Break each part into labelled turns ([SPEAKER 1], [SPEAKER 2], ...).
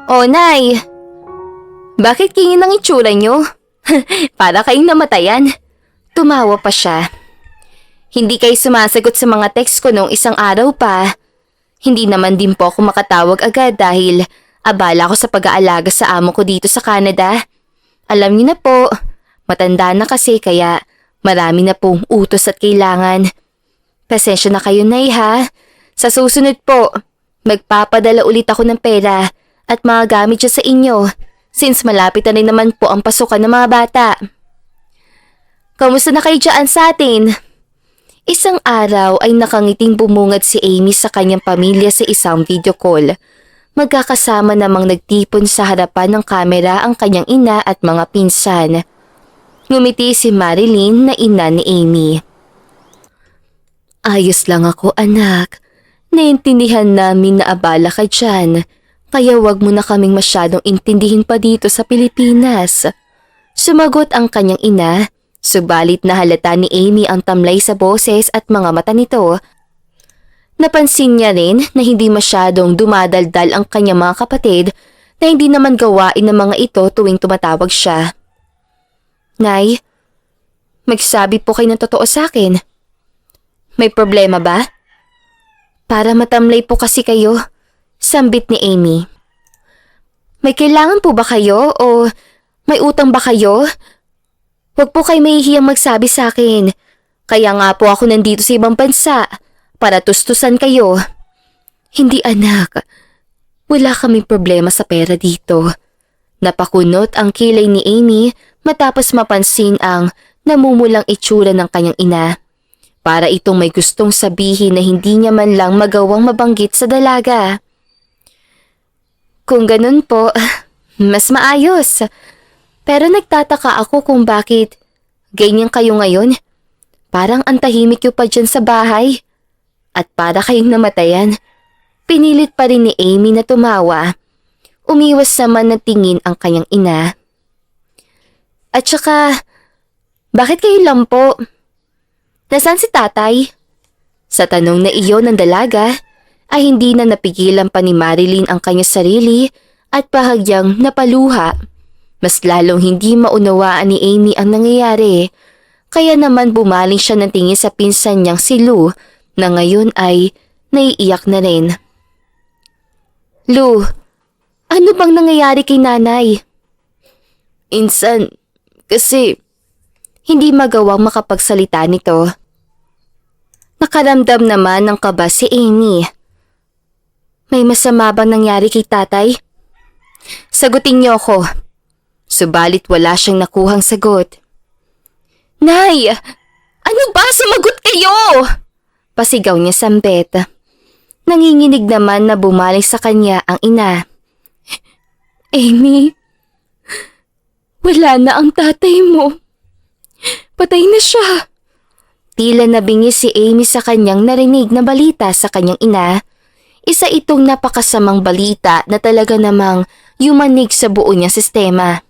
[SPEAKER 1] Oh, Nay! Bakit kingin ang itsura nyo? Para kayong namatayan. Tumawa pa siya. Hindi kayo sumasagot sa mga text ko noong isang araw pa. Hindi naman din po ako makatawag agad dahil abala ko sa pag-aalaga sa amo ko dito sa Canada. Alam niyo na po, matanda na kasi kaya marami na pong utos at kailangan. Pasensya na kayo, Nay, ha? Sa susunod po, magpapadala ulit ako ng pera at mga gamit siya sa inyo since malapit na rin naman po ang pasukan ng mga bata. Kamusta na kayo dyan sa atin? Isang araw ay nakangiting bumungad si Amy sa kanyang pamilya sa isang video call. Magkakasama namang nagtipon sa harapan ng kamera ang kanyang ina at mga pinsan. Ngumiti si Marilyn na ina ni Amy. Ayos lang ako, anak. Naintindihan namin na abala ka dyan. Kaya wag mo na kaming masyadong intindihin pa dito sa Pilipinas. Sumagot ang kanyang ina, subalit nahalata ni Amy ang tamlay sa boses at mga mata nito. Napansin niya rin na hindi masyadong dumadaldal ang kanyang mga kapatid na hindi naman gawain ng mga ito tuwing tumatawag siya. Nay, magsabi po kayo ng totoo sa akin. May problema ba? Para matamlay po kasi kayo, sambit ni Amy. May kailangan po ba kayo o may utang ba kayo? Huwag po kayo mahihiyang magsabi sa akin. Kaya nga po ako nandito sa ibang bansa para tustusan kayo. Hindi, anak. Wala kaming problema sa pera dito. Napakunot ang kilay ni Amy matapos mapansin ang namumulang itsura ng kanyang ina. Para itong may gustong sabihin na hindi niya man lang magawang mabanggit sa dalaga. Kung ganun po, mas maayos. Pero nagtataka ako kung bakit ganyan kayo ngayon. Parang ang tahimik niyo pa dyan sa bahay. At para kayong namatayan. Pinilit pa rin ni Amy na tumawa. Umiwas naman ng tingin ang kanyang ina. At saka, bakit kayo lang po? Nasaan si tatay? Sa tanong na iyon ng dalaga, ay hindi na napigilan pa ni Marilyn ang kanyang sarili at bahagyang napaluha. Mas lalong hindi maunawaan ni Amy ang nangyayari, kaya naman bumaling siya ng tingin sa pinsan niyang si Lou na ngayon ay naiiyak na rin. Lou, ano bang nangyayari kay nanay? Insan, kasi hindi magawang makapagsalita nito. Nakaramdam naman ng kaba si Amy. May masama bang nangyari kay tatay? Sagutin niyo ako. Subalit wala siyang nakuhang sagot. Nay! Ano ba? Sumagot kayo! Pasigaw niya sambet. Nanginginig naman na bumalik sa kanya ang ina. Amy, wala na ang tatay mo. Patay na siya. Tila nabingi si Amy sa kanyang narinig na balita sa kanyang ina. Isa itong napakasamang balita na talaga namang yumanig sa buo niyang sistema.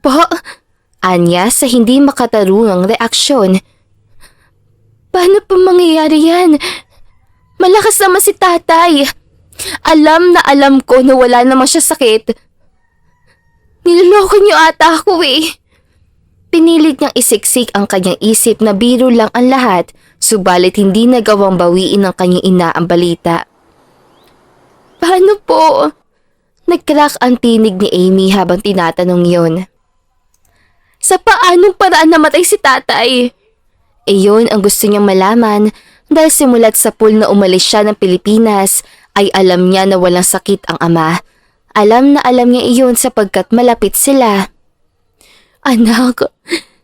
[SPEAKER 1] Pa? Anya sa hindi makatarungang reaksyon. Paano pa mangyayari yan? Malakas naman si tatay. Alam na alam ko na wala naman siya sakit. Niloloko niyo ata ako eh. Pinilit niyang isiksik ang kanyang isip na biro lang ang lahat, subalit hindi nagawang bawiin ng kanyang ina ang balita. Paano po? Nag-crack ang tinig ni Amy habang tinatanong yon. Sa paanong paraan namatay si tatay? Iyon ang gusto niyang malaman dahil simulat sa pool na umalis siya ng Pilipinas ay alam niya na walang sakit ang ama. Alam na alam niya iyon sapagkat malapit sila. Anak,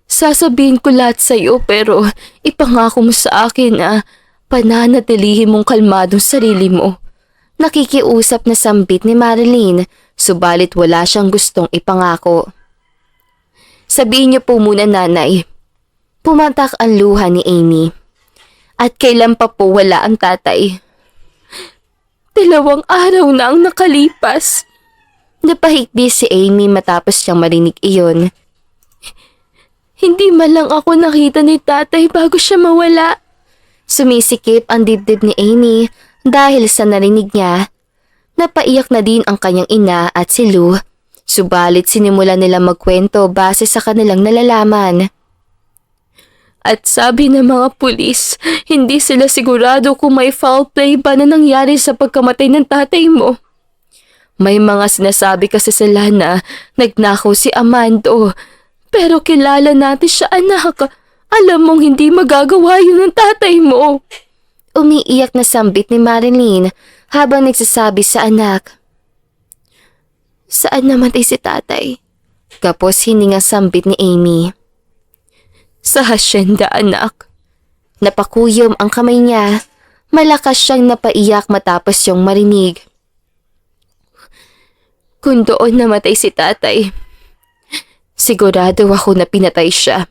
[SPEAKER 1] sasabihin ko lahat sa iyo pero ipangako mo sa akin na pananatilihin mong kalmadong sarili mo. Nakikiusap na sambit ni Marilyn, subalit wala siyang gustong ipangako. Sabihin niyo po muna, nanay. Pumatak ang luha ni Amy. At kailan pa po wala ang tatay? 2 araw na ang nakalipas. Napahikbi si Amy matapos siyang marinig iyon. Hindi man lang ako nakita ni tatay bago siya mawala. Sumisikip ang dibdib ni Amy dahil sa narinig niya. Napaiyak na din ang kanyang ina at si Lou, subalit sinimula nila magkwento base sa kanilang nalalaman. At sabi ng mga pulis, hindi sila sigurado kung may foul play ba na nangyari sa pagkamatay ng tatay mo. May mga sinasabi kasi sila na nagnakaw si Amando, pero kilala natin siya, anak. Alam mong hindi magagawa yun ng tatay mo. Umiiyak na sambit ni Marilyn habang nagsasabi sa anak. Saan namatay si tatay? Kapos hiningang sambit ni Amy. Sa hasyenda, anak. Napakuyom ang kamay niya. Malakas siyang napaiyak matapos yung marinig. Kung doon namatay si tatay, sigurado ako na pinatay siya.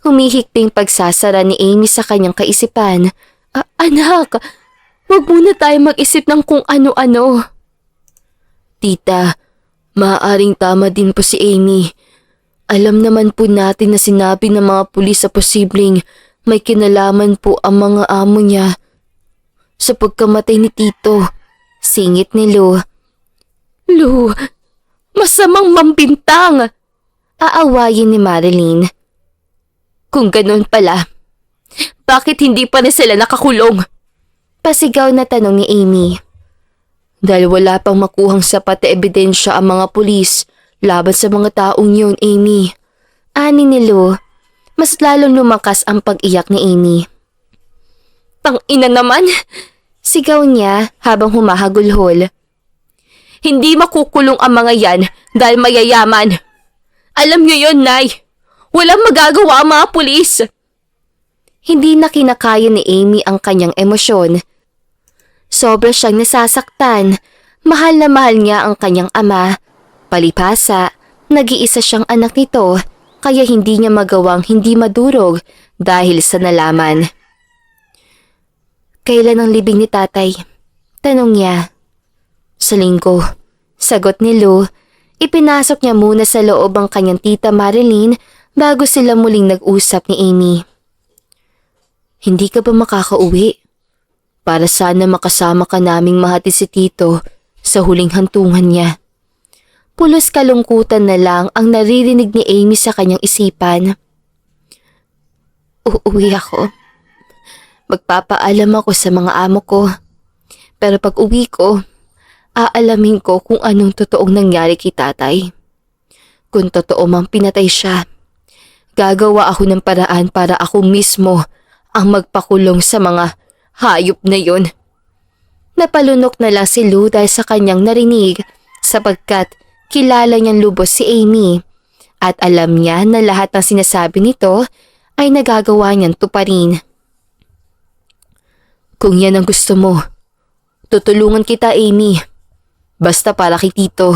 [SPEAKER 1] Humihikting pagsasara ni Amy sa kanyang kaisipan. Anak, huwag muna tayo mag-isip ng kung ano-ano. Tita, maaaring tama din po si Amy. Alam naman po natin na sinabi ng mga pulis sa posibleng may kinalaman po ang mga amo niya sa pagkamatay ni Tito. Singit ni Lou. Lou, masamang mambintang! Aawayin ni Marilyn. Kung ganun pala, bakit hindi pa na sila nakakulong? Pasigaw na tanong ni Amy. Dahil wala pang makuhang sapat na ebidensya ang mga pulis laban sa mga taong yun, Amy. Ani ni Lou, mas lalong lumakas ang pag-iyak ni Amy. Tang-ina naman! Sigaw niya habang humahagulhol. Hindi makukulong ang mga yan dahil mayayaman. Alam niyo yun, Nay. Walang magagawa ang mga pulis. Hindi na kinakaya ni Amy ang kanyang emosyon. Sobra siyang nasasaktan. Mahal na mahal niya ang kanyang ama. Palipasa, nag-iisa siyang anak nito, kaya hindi niya magawang hindi madurog dahil sa nalaman. Kailan ang libing ni tatay? Tanong niya. Sa linggo. Sagot ni Lou. Ipinasok niya muna sa loob ang kanyang tita Marilyn bago sila muling nag-usap ni Amy. Hindi ka ba makakauwi? Para sana makasama ka naming mahati si Tito sa huling hantungan niya. Pulos kalungkutan na lang ang naririnig ni Amy sa kanyang isipan. Uuwi ako. Magpapaalam ako sa mga amo ko. Pero pag uwi ko, aalamin ko kung anong totoong nangyari kay tatay. Kung totoo mang pinatay siya, gagawa ako ng paraan para ako mismo ang magpakulong sa mga hayop na yun. Napalunok na lang si Lou dahil sa kanyang narinig sapagkat kilala niyang lubos si Amy at alam niya na lahat ng sinasabi nito ay nagagawa niyang tuparin. Kung yan ang gusto mo, tutulungan kita, Amy. Basta para kay Tito.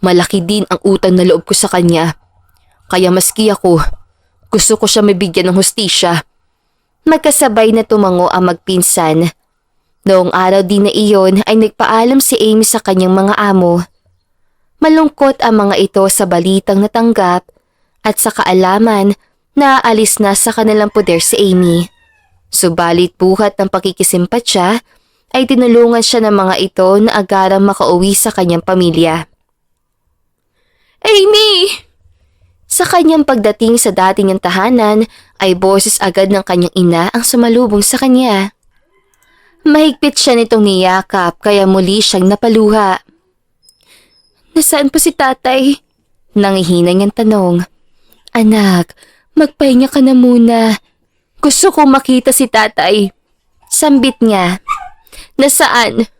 [SPEAKER 1] Malaki din ang utang na loob ko sa kanya. Kaya maski ako, gusto ko siya mabigyan ng hustisya. Magkasabay na tumango ang magpinsan. Noong araw din na iyon ay nagpaalam si Amy sa kanyang mga amo. Malungkot ang mga ito sa balitang natanggap at sa kaalaman na aalis na sa kanilang poder si Amy. Subalit buhat ng pakikisimpatya ay tinulungan siya ng mga ito na agarang makauwi sa kanyang pamilya. Amy! Sa kanyang pagdating sa dating niyang tahanan ay boses agad ng kanyang ina ang sumalubong sa kanya. Mahigpit siya nitong niyakap kaya muli siyang napaluha. Nasaan pa si tatay? Nangihina niyang tanong. Anak, magpahinga ka na muna. Gusto kong makita si tatay. Sambit niya. Nasaan?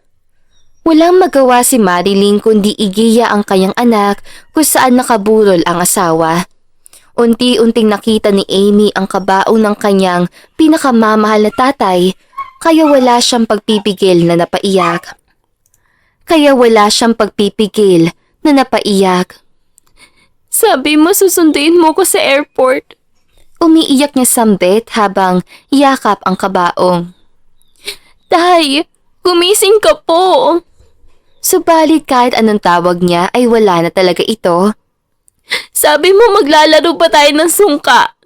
[SPEAKER 1] Walang magawa si Marilyn kundi igiya ang kanyang anak kung saan nakaburol ang asawa. Unti-unting nakita ni Amy ang kabaong ng kanyang pinakamamahal na tatay kaya wala siyang pagpipigil na napaiyak. Sabi mo susunduin mo ko sa airport. Umiiyak niya sambit habang yakap ang kabaong. Tay, gumising ka po. Subalit kahit anong tawag niya ay wala na talaga ito. Sabi mo maglalaro pa tayo ng sungka.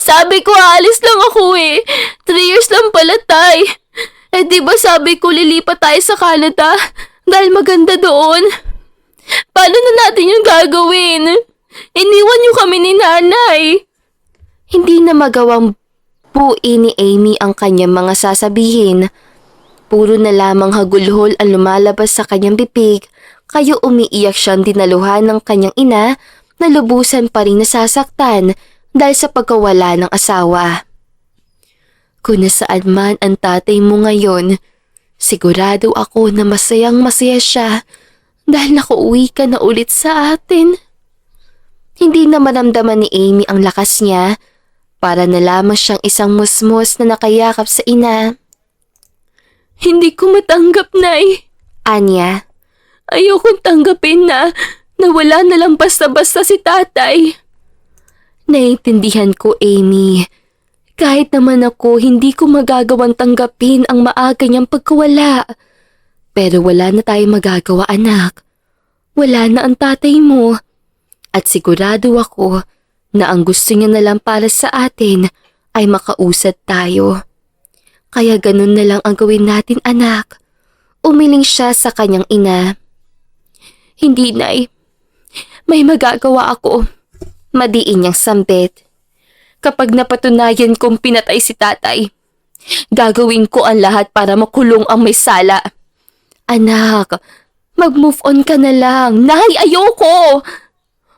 [SPEAKER 1] Sabi ko aalis lang ako 3 years lang pala, tay. Eh di ba sabi ko lilipat tayo sa Canada? Dahil maganda doon. Paano na natin yung gagawin? Iniwan niyo kami ni nanay. Hindi na magawang buuin ni Amy ang kanyang mga sasabihin. Puro na lamang hagulhol ang lumalabas sa kanyang bibig, kaya umiiyak siyang dinaluhan ng kanyang ina na lubusan pa rin nasasaktan dahil sa pagkawala ng asawa. Kung nasaan man ang tatay mo ngayon, sigurado ako na masayang-masaya siya dahil nakauwi ka na ulit sa atin. Hindi na maramdaman ni Amy ang lakas niya, para na lamang siyang isang musmos na nakayakap sa ina. Hindi ko matanggap, Nay. Anya. Ayokong tanggapin na wala na lang basta-basta si tatay. Naiintindihan ko, Amy. Kahit naman ako, hindi ko magagawang tanggapin ang maaga niyang pagkawala. Pero wala na tayong magagawa, anak. Wala na ang tatay mo. At sigurado ako na ang gusto niya na lang para sa atin ay makausad tayo. Kaya ganun na lang ang gawin natin, anak. Umiling siya sa kanyang ina. Hindi, Nay. May magagawa ako. Madiin niyang sambit. Kapag napatunayan kong pinatay si tatay, gagawin ko ang lahat para makulong ang may sala. Anak, mag-move on ka na lang. Nay, ayoko!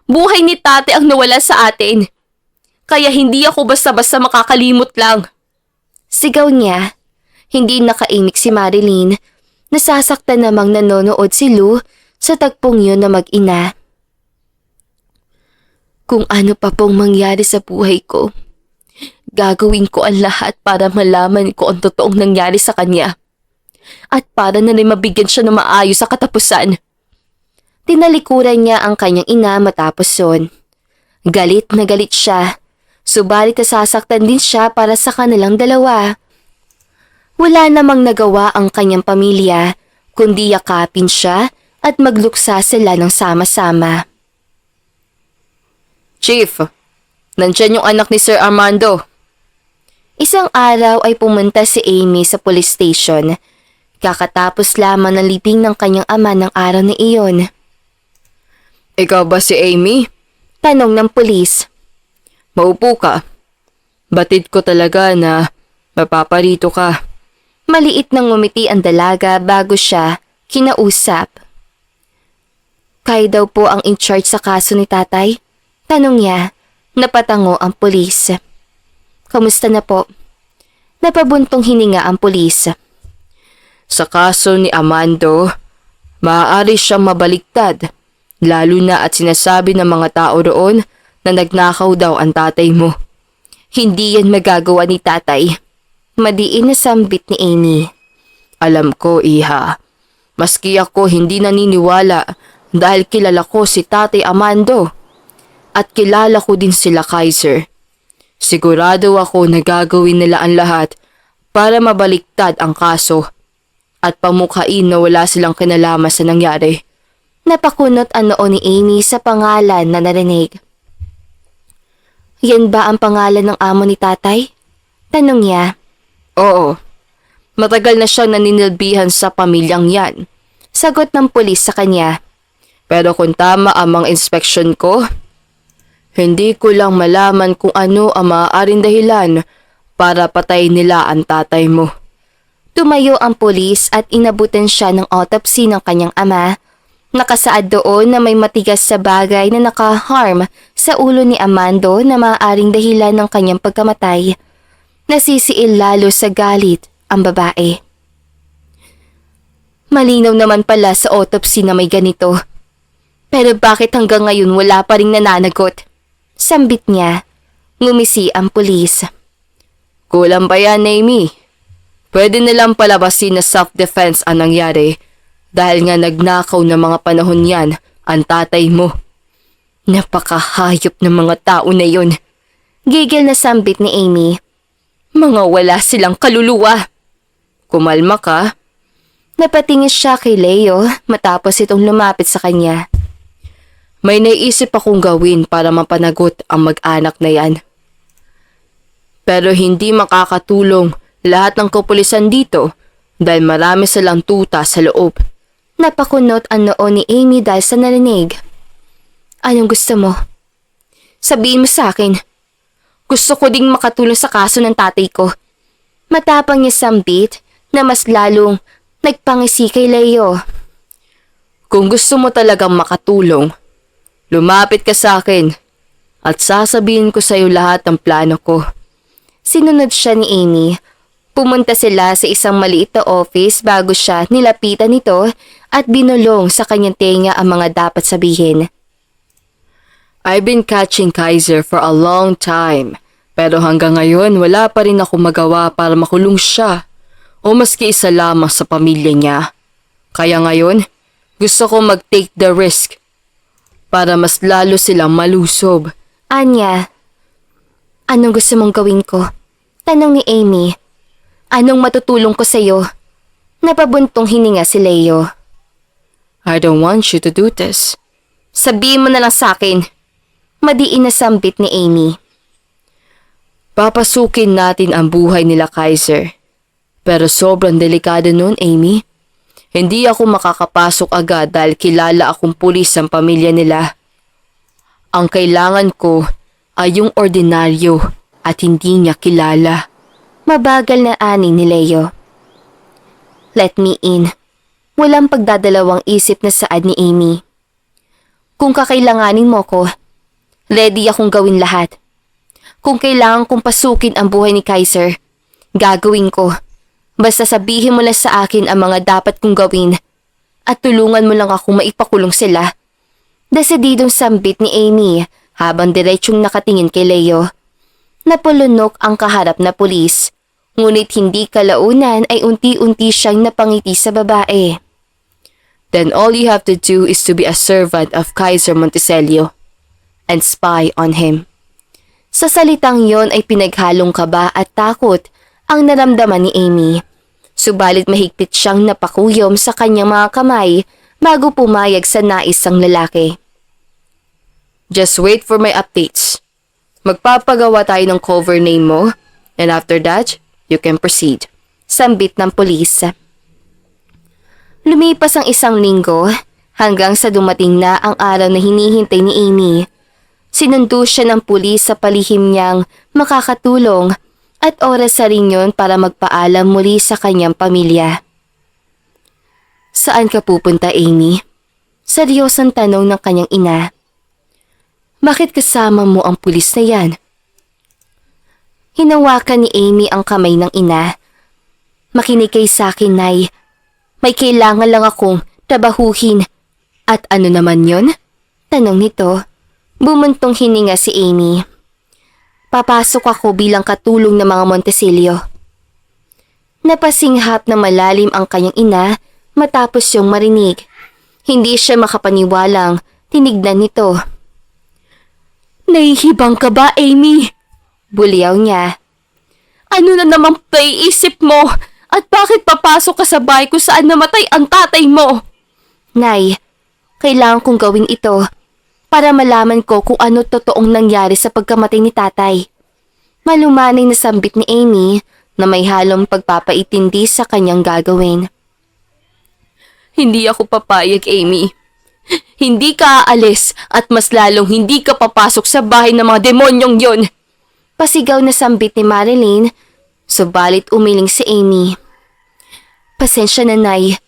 [SPEAKER 1] Buhay ni tate ang nawala sa atin. Kaya hindi ako basta-basta makakalimot lang. Sigaw niya. Hindi nakaimik si Marilyn. Nasasaktan namang nanonood si Lou sa tagpong yun na mag-ina. Kung ano pa pong mangyari sa buhay ko, gagawin ko ang lahat para malaman ko ang totoong nangyari sa kanya. At para na rin mabigyan siya ng maayos sa katapusan. Tinalikuran niya ang kanyang ina matapos yun. Galit na galit siya. Subalit nasasaktan din siya para sa kanilang dalawa. Wala namang nagawa ang kanyang pamilya, kundi yakapin siya at magluksa sila ng sama-sama. Chief, nandyan yung anak ni Sir Armando. Isang araw ay pumunta si Amy sa police station. Kakatapos lamang ng libing ng kanyang ama ng araw na iyon. Ikaw ba si Amy? Tanong ng pulis. Maupo ka. Batid ko talaga na mapaparito ka. Maliit nang ngumiti ang dalaga bago siya kinausap. Kayo daw po ang in-charge sa kaso ni tatay? Tanong niya. Napatango ang pulis. Kamusta na po? Napabuntong hininga ang pulis. Sa kaso ni Armando, maaari siyang mabaliktad. Lalo na at sinasabi ng mga tao roon na nagnakaw daw ang tatay mo. Hindi yan magagawa ni tatay. Madiin na sambit ni Amy. Alam ko, iha. Maski ako hindi naniniwala dahil kilala ko si Tatay Armando. At kilala ko din sila Kaiser. Sigurado ako na gagawin nila ang lahat para mabaliktad ang kaso at pamukhain na wala silang kinalaman sa nangyari. Napakunot ang noo ni Amy sa pangalan na narinig. Yan ba ang pangalan ng amo ni tatay? Tanong niya. Oo. Matagal na siyang naninilbihan sa pamilyang yan. Sagot ng pulis sa kanya. Pero kung tama ang mga inspeksyon ko, hindi ko lang malaman kung ano ang maaaring dahilan para patayin nila ang tatay mo. Tumayo ang pulis at inabutan siya ng autopsy ng kanyang ama. Nakasaad doon na may matigas sa bagay na naka-harm sa ulo ni Armando na maaaring dahilan ng kanyang pagkamatay. Nasisiil lalo sa galit ang babae. Malinaw naman pala sa autopsy na may ganito. Pero bakit hanggang ngayon wala pa ring nananagot? Sambit niya. Ngumisi ang pulis. Kulang pa yan, Amy. Pwede nilang palabasin na self-defense ang nangyari. Dahil nga nagnakaw ng mga panahon yan ang tatay mo. Napakahayop ng mga tao na yun. Gigil na sambit ni Amy. Mga wala silang kaluluwa. Kumalma ka. Napatingin siya kay Leo matapos itong lumapit sa kanya. May naisip akong gawin para mapanagot ang mag-anak na yan. Pero hindi makakatulong lahat ng kapulisan dito dahil marami silang tuta sa loob. Napakunot ang noo ni Amy dahil sa narinig. Anong gusto mo? Sabihin mo sa akin. Gusto ko ding makatulong sa kaso ng tatay ko. Matapang niya sambit na mas lalong nagpangisi kay Leo. Kung gusto mo talagang makatulong, lumapit ka sa akin at sasabihin ko sa iyo lahat ng plano ko. Sinunod siya ni Amy. Pumunta sila sa isang maliit na office bago siya nilapitan nito at binulong sa kanyang tenga ang mga dapat sabihin. I've been catching Kaiser for a long time, pero hanggang ngayon wala pa rin ako magawa para makulong siya o maski isa lamang sa pamilya niya. Kaya ngayon, gusto ko mag-take the risk para mas lalo silang malusob. Anya, anong gusto mong gawin ko? Tanong ni Amy. Anong matutulong ko sa'yo? Napabuntong hininga si Leo. I don't want you to do this. Sabihin mo na lang sa akin. Madiin na sambit ni Amy. Papasukin natin ang buhay nila Kaiser. Pero sobrang delikado nun, Amy. Hindi ako makakapasok agad dahil kilala akong pulis ang pamilya nila. Ang kailangan ko ay yung ordinaryo at hindi niya kilala. Mabagal na ani ni Leo. Let me in. Walang pagdadalawang isip na saad ni Amy. Kung kakailanganin mo ko, ready akong gawin lahat. Kung kailangan kong pasukin ang buhay ni Kaiser, gagawin ko. Basta sabihin mo lang sa akin ang mga dapat kong gawin at tulungan mo lang akong maipakulong sila. Desididong sambit ni Amy habang diretsyong nakatingin kay Leo. Napulunok ang kaharap na pulis, ngunit hindi kalaunan ay unti-unti siyang napangiti sa babae. Then all you have to do is to be a servant of Kaiser Monticello and spy on him. Sa salitang yon ay pinaghalong kaba at takot ang naramdaman ni Amy. Subalit mahigpit siyang napakuyom sa kanyang mga kamay bago pumayag sa nais ng lalaki. Just wait for my updates. Magpapagawa tayo ng cover name mo and after that, you can proceed. Sambit ng pulis. Lumipas ang isang linggo hanggang sa dumating na ang araw na hinihintay ni Amy. Sinundo siya ng pulis sa palihim niyang makakatulong at oras sa rin yun para magpaalam muli sa kanyang pamilya. Saan ka pupunta, Amy? Seryosong tanong ng kanyang ina. Bakit kasama mo ang pulis na yan? Hinawakan ni Amy ang kamay ng ina. Makinig kay sa akin, Nay. May kailangan lang akong trabahuhin. At ano naman yon? Tanong nito. Bumuntong hininga si Amy. Papasok ako bilang katulong ng mga Monticello. Napasinghap na malalim ang kanyang ina matapos yung marinig. Hindi siya makapaniwalang tinignan nito. Nahihibang ka ba, Amy? Buliyaw niya. Ano na namang paiisip mo? At bakit papasok ka sa bahay kung saan namatay ang tatay mo? Nay, kailangan kong gawin ito para malaman ko kung ano totoong nangyari sa pagkamatay ni tatay. Malumanay na sambit ni Amy na may halong pagpapaitindi sa kanyang gagawin. Hindi ako papayag, Amy. Hindi ka aalis at mas lalong hindi ka papasok sa bahay ng mga demonyong yon. Pasigaw na sambit ni Marilyn, subalit umiling si Amy. Pasensya na, Nay,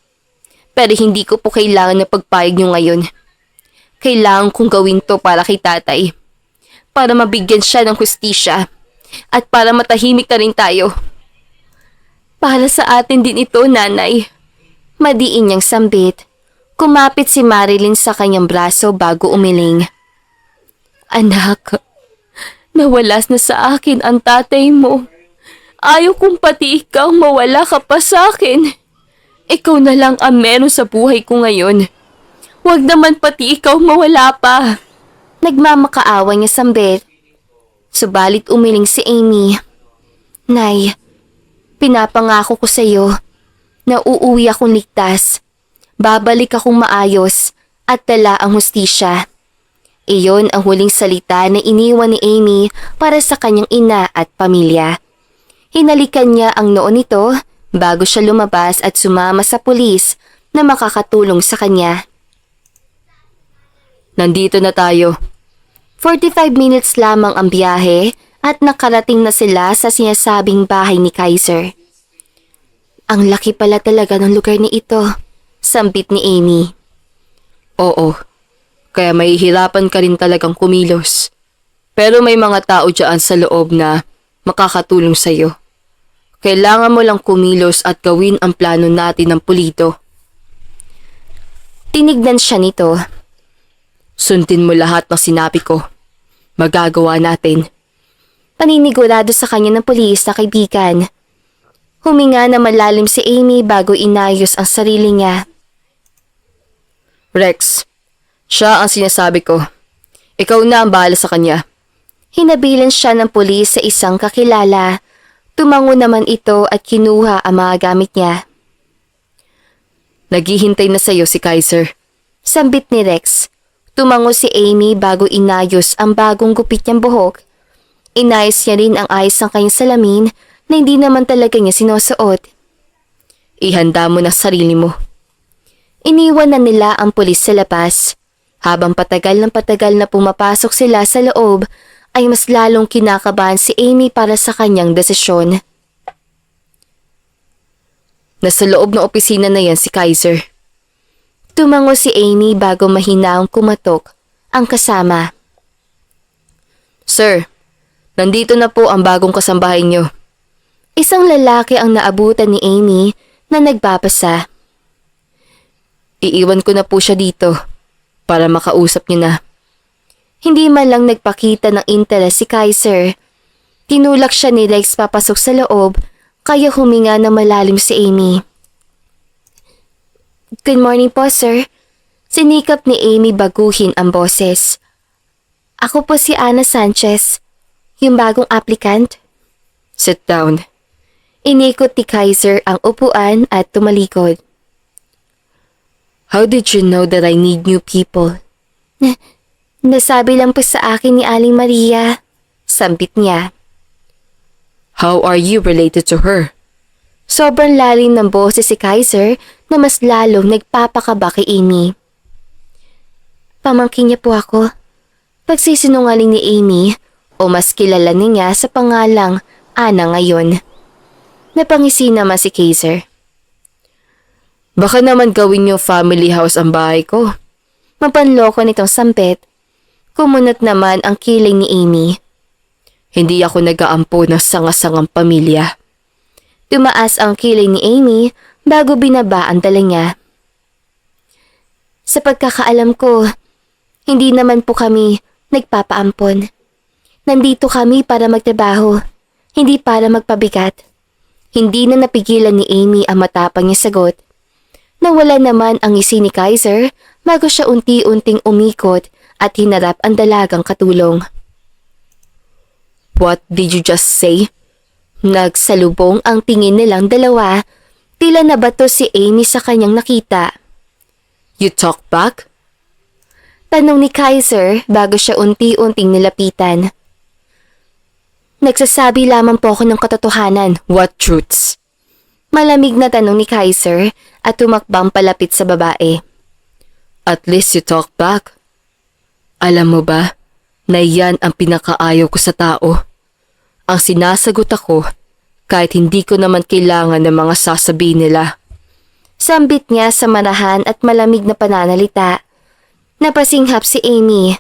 [SPEAKER 1] pero hindi ko po kailangan na pagpayag niyo ngayon. Kailangan kong gawin to para kay tatay. Para mabigyan siya ng hustisya. At para matahimik na rin tayo. Para sa atin din ito, Nanay. Madiin niyang sambit. Kumapit si Marilyn sa kanyang braso bago umiling. Anak, nawalas na sa akin ang tatay mo. Ayaw kong pati ikaw mawala ka pa sa akin. Ikaw na lang ang meron sa buhay ko ngayon. Huwag naman pati ikaw mawala pa. Nagmamakaawa niya sambit. Subalit umiling si Amy. Nay, pinapangako ko sa iyo na uuwi akong ligtas. Babalik akong maayos at dala ang hustisya. Iyon ang huling salita na iniwan ni Amy para sa kanyang ina at pamilya. Hinalikan niya ang noo nito bago siya lumabas at sumama sa pulis na makakatulong sa kanya.
[SPEAKER 2] Nandito na tayo.
[SPEAKER 1] 45 minutes lamang ang biyahe at nakarating na sila sa sinasabing bahay ni Kaiser. Ang laki pala talaga ng lugar ni ito, sambit ni Amy.
[SPEAKER 2] Oo, kaya mahihirapan ka rin talagang kumilos. Pero may mga tao dyan sa loob na makakatulong sa'yo. Kailangan mo lang kumilos at gawin ang plano natin ng pulido.
[SPEAKER 1] Tinignan siya nito.
[SPEAKER 2] Sundin mo lahat ng sinabi ko. Magagawa natin.
[SPEAKER 1] Paninigurado sa kanya ng pulis na kaibigan. Huminga na malalim si Amy bago inayos ang sarili niya.
[SPEAKER 2] Rex, siya ang sinasabi ko. Ikaw na ang bahala sa kanya.
[SPEAKER 1] Hinabilan siya ng pulis sa isang kakilala. Tumango naman ito at kinuha ang mga gamit niya.
[SPEAKER 2] Naghihintay na sa'yo si Kaiser.
[SPEAKER 1] Sambit ni Rex. Tumango si Amy bago inayos ang bagong gupit niyang buhok. Inayos niya rin ang ayos ng kanyang salamin na hindi naman talaga niya sinusuot.
[SPEAKER 2] Ihanda mo na sarili mo.
[SPEAKER 1] Iniwan na nila ang pulis sa labas. Habang patagal na pumapasok sila sa loob, ay mas lalong kinakabahan si Amy para sa kanyang desisyon.
[SPEAKER 2] Nasa loob ng opisina na yan si Kaiser.
[SPEAKER 1] Tumango si Amy bago mahinaong kumatok ang kasama.
[SPEAKER 2] Sir, nandito na po ang bagong kasambahay niyo.
[SPEAKER 1] Isang lalaki ang naabutan ni Amy na nagbabasa.
[SPEAKER 2] Iiwan ko na po siya dito para makausap niyo na.
[SPEAKER 1] Hindi man lang nagpakita ng interes si Kaiser. Tinulak siya ni Rex papasok sa loob kaya huminga na malalim si Amy. Good morning po, sir. Sinikap ni Amy baguhin ang boses. Ako po si Ana Sanchez, yung bagong applicant.
[SPEAKER 2] Sit down.
[SPEAKER 1] Inikot ni Kaiser ang upuan at tumalikod.
[SPEAKER 2] How did you know that I need new people?
[SPEAKER 1] Nasabi lang po sa akin ni Aling Maria. Sambit niya.
[SPEAKER 2] How are you related to her?
[SPEAKER 1] Sobrang lalim ng boses si Kaiser na mas lalong nagpapakaba kay Amy. Pamangkin niya po ako. Pagsisinungaling ni Amy o mas kilala niya sa pangalang Ana ngayon. Napangisi naman si Kaiser.
[SPEAKER 2] Baka naman gawin yung family house ang bahay ko.
[SPEAKER 1] Mapanloko nitong sampet. Kumunot naman ang kiling ni Amy.
[SPEAKER 2] Hindi ako nag-aampo ng sanga-sangang pamilya.
[SPEAKER 1] Tumaas ang kiling ni Amy bago binaba ang dala niya. Sa pagkakaalam ko, hindi naman po kami nagpapaampon. Nandito kami para magtrabaho, hindi para magpabigat. Hindi na napigilan ni Amy ang matapang niya sagot. Nawala naman ang ngisi ni Kaiser bago siya unti-unting umikot at hinarap ang dalagang katulong.
[SPEAKER 2] What did you just say?
[SPEAKER 1] Nagsalubong ang tingin nilang dalawa, tila nabato si Amy sa kanyang nakita.
[SPEAKER 2] You talk back?
[SPEAKER 1] Tanong ni Kaiser bago siya unti-unting nilapitan. Nagsasabi lamang po ako ng katotohanan.
[SPEAKER 2] What truths?
[SPEAKER 1] Malamig na tanong ni Kaiser at tumakbang palapit sa babae.
[SPEAKER 2] At least you talk back. Alam mo ba na yan ang pinakaayaw ko sa tao? Ang sinasagot ako kahit hindi ko naman kailangan ng mga sasabihin nila.
[SPEAKER 1] Sambit niya sa marahan at malamig na pananalita. Napasinghap si Amy.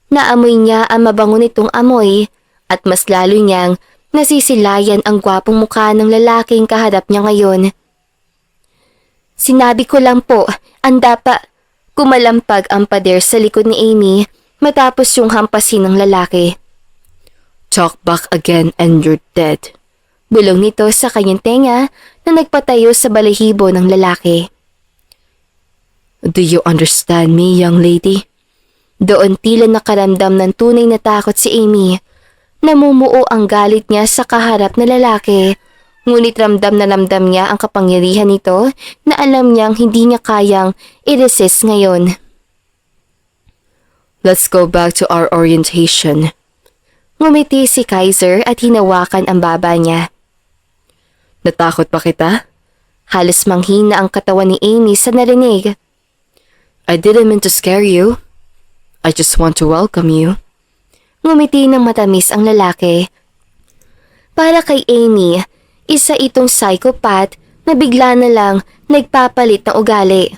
[SPEAKER 1] Naamoy niya ang mabango nitong amoy at mas lalo niyang nasisilayan ang gwapong mukha ng lalaking kaharap niya ngayon. Sinabi ko lang po, kumalampag ang pader sa likod ni Amy matapos yung hampasin ng lalaki.
[SPEAKER 2] Talk back again and you're dead.
[SPEAKER 1] Bulong nito sa kanyang tenga na nagpatayo sa balahibo ng lalaki.
[SPEAKER 2] Do you understand me, young lady?
[SPEAKER 1] Doon tila nakaramdam ng tunay na takot si Amy. Namumuo ang galit niya sa kaharap na lalaki. Ngunit ramdam niya ang kapangyarihan nito na alam niyang hindi niya kayang i-resist ngayon.
[SPEAKER 2] Let's go back to our orientation.
[SPEAKER 1] Ngumiti si Kaiser at hinawakan ang baba niya.
[SPEAKER 2] Natakot pa kita?
[SPEAKER 1] Halos manghina ang katawan ni Amy sa narinig.
[SPEAKER 2] I didn't mean to scare you. I just want to welcome you.
[SPEAKER 1] Ngumiti ng matamis ang lalaki. Para kay Amy, isa itong psychopath na bigla na lang nagpapalit ng ugali.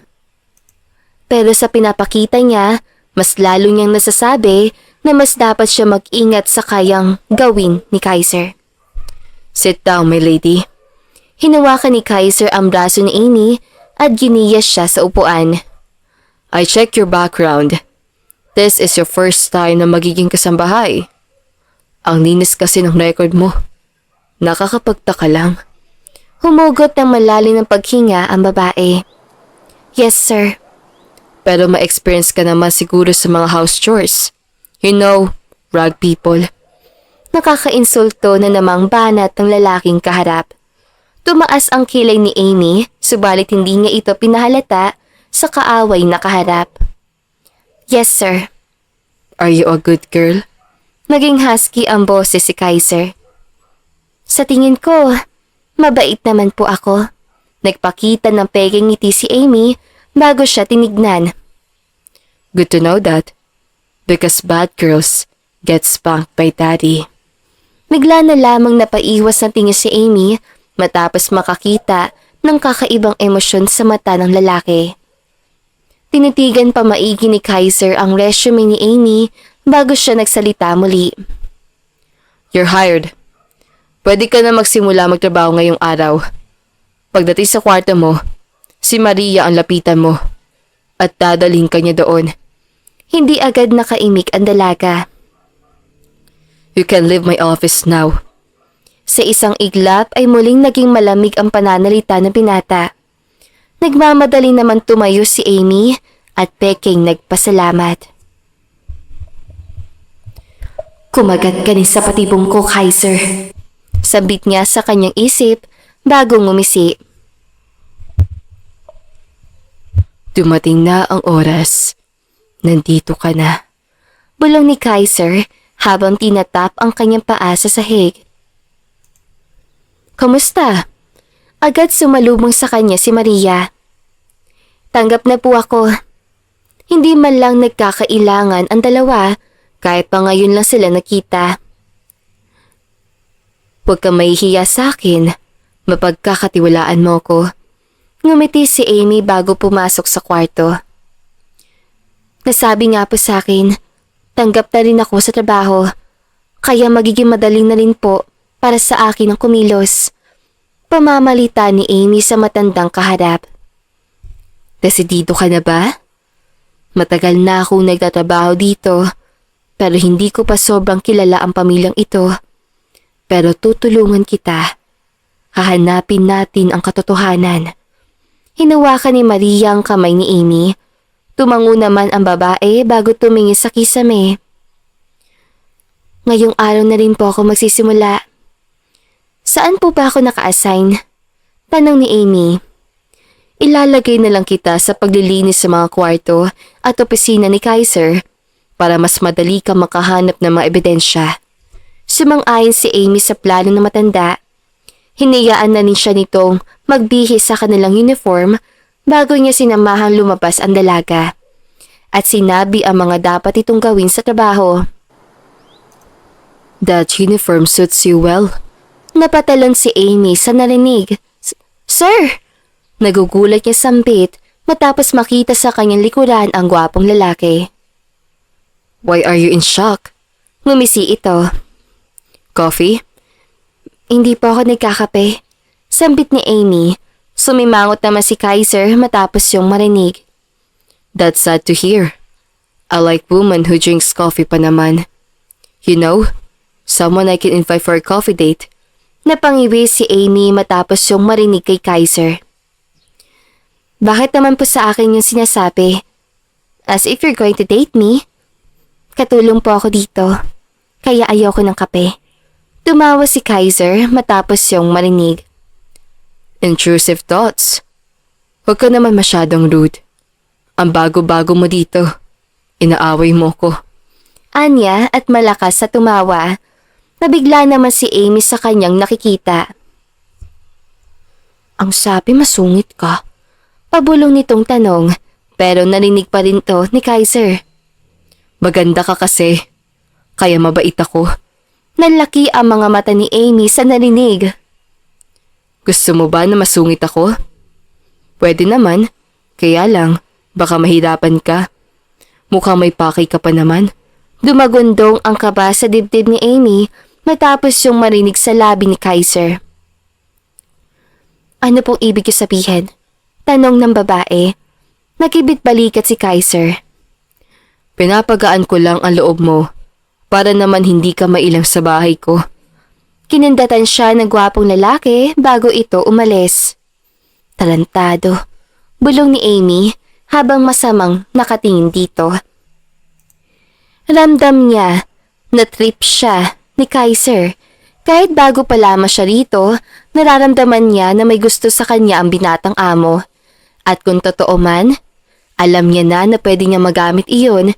[SPEAKER 1] Pero sa pinapakita niya, mas lalo niyang nasasabi na mas dapat siya mag-ingat sa kayang gawin ni Kaiser.
[SPEAKER 2] Sit down, my lady.
[SPEAKER 1] Hinawakan ni Kaiser ang braso ni Amy at giniyas siya sa upuan.
[SPEAKER 2] I checked your background. This is your first time na magiging kasambahay. Ang linis kasi ng record mo. Nakakapagtaka lang.
[SPEAKER 1] Humugot ng malalim ng paghinga ang babae. Yes, sir.
[SPEAKER 2] Pero ma-experience ka naman siguro sa mga house chores. You know, rag people.
[SPEAKER 1] Nakakainsulto na namang banat ng lalaking kaharap. Tumaas ang kilay ni Amy, subalit hindi niya ito pinahalata sa kaaway na kaharap. Yes, sir.
[SPEAKER 2] Are you a good girl?
[SPEAKER 1] Naging husky ang boses si Kaiser. Sa tingin ko, mabait naman po ako. Nagpakita ng peking ngiti si Amy bago siya tinignan.
[SPEAKER 2] Good to know that. Because bad girls get spanked by daddy.
[SPEAKER 1] Bigla na lamang napaiwas ng tingin si Amy matapos makakita ng kakaibang emosyon sa mata ng lalaki. Tinitigan pa maigi ni Kaiser ang resume ni Amy bago siya nagsalita muli.
[SPEAKER 2] You're hired. Pwede ka na magsimula magtrabaho ngayong araw. Pagdating sa kwarto mo, si Maria ang lapitan mo at dadalhin ka niya doon.
[SPEAKER 1] Hindi agad nakaimik ang dalaga.
[SPEAKER 2] You can leave my office now.
[SPEAKER 1] Sa isang iglap ay muling naging malamig ang pananalita ng binata. Nagmamadali naman tumayo si Amy at peking nagpasalamat. Kumagat ka ni sa patibong ko, Kaiser. Sabit niya sa kanyang isip bago ngumisi.
[SPEAKER 2] Dumating na ang oras. Nandito ka na.
[SPEAKER 1] Bulong ni Kaiser habang tinatap ang kanyang paa sa sahig. Kamusta? Agad sumalubong sa kanya si Maria. Tanggap na po ako. Hindi man lang nagkakailangan ang dalawa kahit pa ngayon lang sila nakita. Huwag kang mahihiya sa akin. Mapagkakatiwalaan mo ko. Ngumiti si Amy bago pumasok sa kwarto. Nasabi nga po sa akin, tanggap na rin ako sa trabaho. Kaya magiging madali na rin po para sa akin ang kumilos. Pamamalita ni Amy sa matandang kaharap. Desidido ka na ba? Matagal na akong nagtatrabaho dito, pero hindi ko pa sobrang kilala ang pamilyang ito. Pero tutulungan kita. Hahanapin natin ang katotohanan. Hinawakan ni Maria ang kamay ni Amy. Tumango naman ang babae bago tumingin sa kisame. Ngayong araw na rin po ako magsisimula. Saan po ba ako naka-assign? Tanong ni Amy. Ilalagay na lang kita sa paglilinis sa mga kwarto at opisina ni Kaiser para mas madali ka makahanap ng mga ebidensya. Sumang-ayon si Amy sa plano ng matanda. Hinayaan na rin siya nitong magbihis sa kanilang uniform bago niya sinamahang lumabas ang dalaga. At sinabi ang mga dapat itong gawin sa trabaho.
[SPEAKER 2] That uniform suits you well.
[SPEAKER 1] Napatalon si Amy sa narinig. Sir! Nagugulat niya sambit matapos makita sa kanyang likuran ang gwapong lalaki.
[SPEAKER 2] Why are you in shock?
[SPEAKER 1] Ngumisi ito.
[SPEAKER 2] Coffee?
[SPEAKER 1] Hindi po ako nagkakape. Sambit ni Amy. Sumimangot naman si Kaiser matapos yung marinig.
[SPEAKER 2] That's sad to hear. I like women who drinks coffee pa naman. You know, someone I can invite for a coffee date.
[SPEAKER 1] Napangiwi si Amy matapos yung marinig kay Kaiser. Bakit naman po sa akin yung sinasabi? As if you're going to date me? Katulong po ako dito. Kaya ayoko ng kape. Tumawa si Kaiser matapos yung marinig.
[SPEAKER 2] Intrusive thoughts. Huwag ka naman masyadong rude. Ang bago-bago mo dito. Inaaway mo ko.
[SPEAKER 1] Anya at malakas sa tumawa. Nabigla naman si Amy sa kanyang nakikita. Ang sabi masungit ka. Pabulong nitong tanong, pero narinig pa rin to ni Kaiser.
[SPEAKER 2] Maganda ka kasi. Kaya mabait ako.
[SPEAKER 1] Nanlaki ang mga mata ni Amy sa narinig.
[SPEAKER 2] Gusto mo ba na masungit ako? Pwede naman. Kaya lang, baka mahirapan ka. Mukhang may pakay ka pa naman.
[SPEAKER 1] Dumagundong ang kaba sa dibdib ni Amy matapos yung marinig sa labi ni Kaiser. Ano pong ibig niyo sabihin? Tanong ng babae. Nakibit balikat si Kaiser.
[SPEAKER 2] Pinapagaan ko lang ang loob mo para naman hindi ka mailang sa bahay ko.
[SPEAKER 1] Kinindatan siya ng gwapong lalaki bago ito umalis. Tarantado. Bulong ni Amy habang masamang nakatingin dito. Ramdam niya na trip siya ni Kaiser. Kahit bago pa lamang siya rito, nararamdaman niya na may gusto sa kanya ang binatang amo. At kung totoo man, alam niya na pwede niya magamit iyon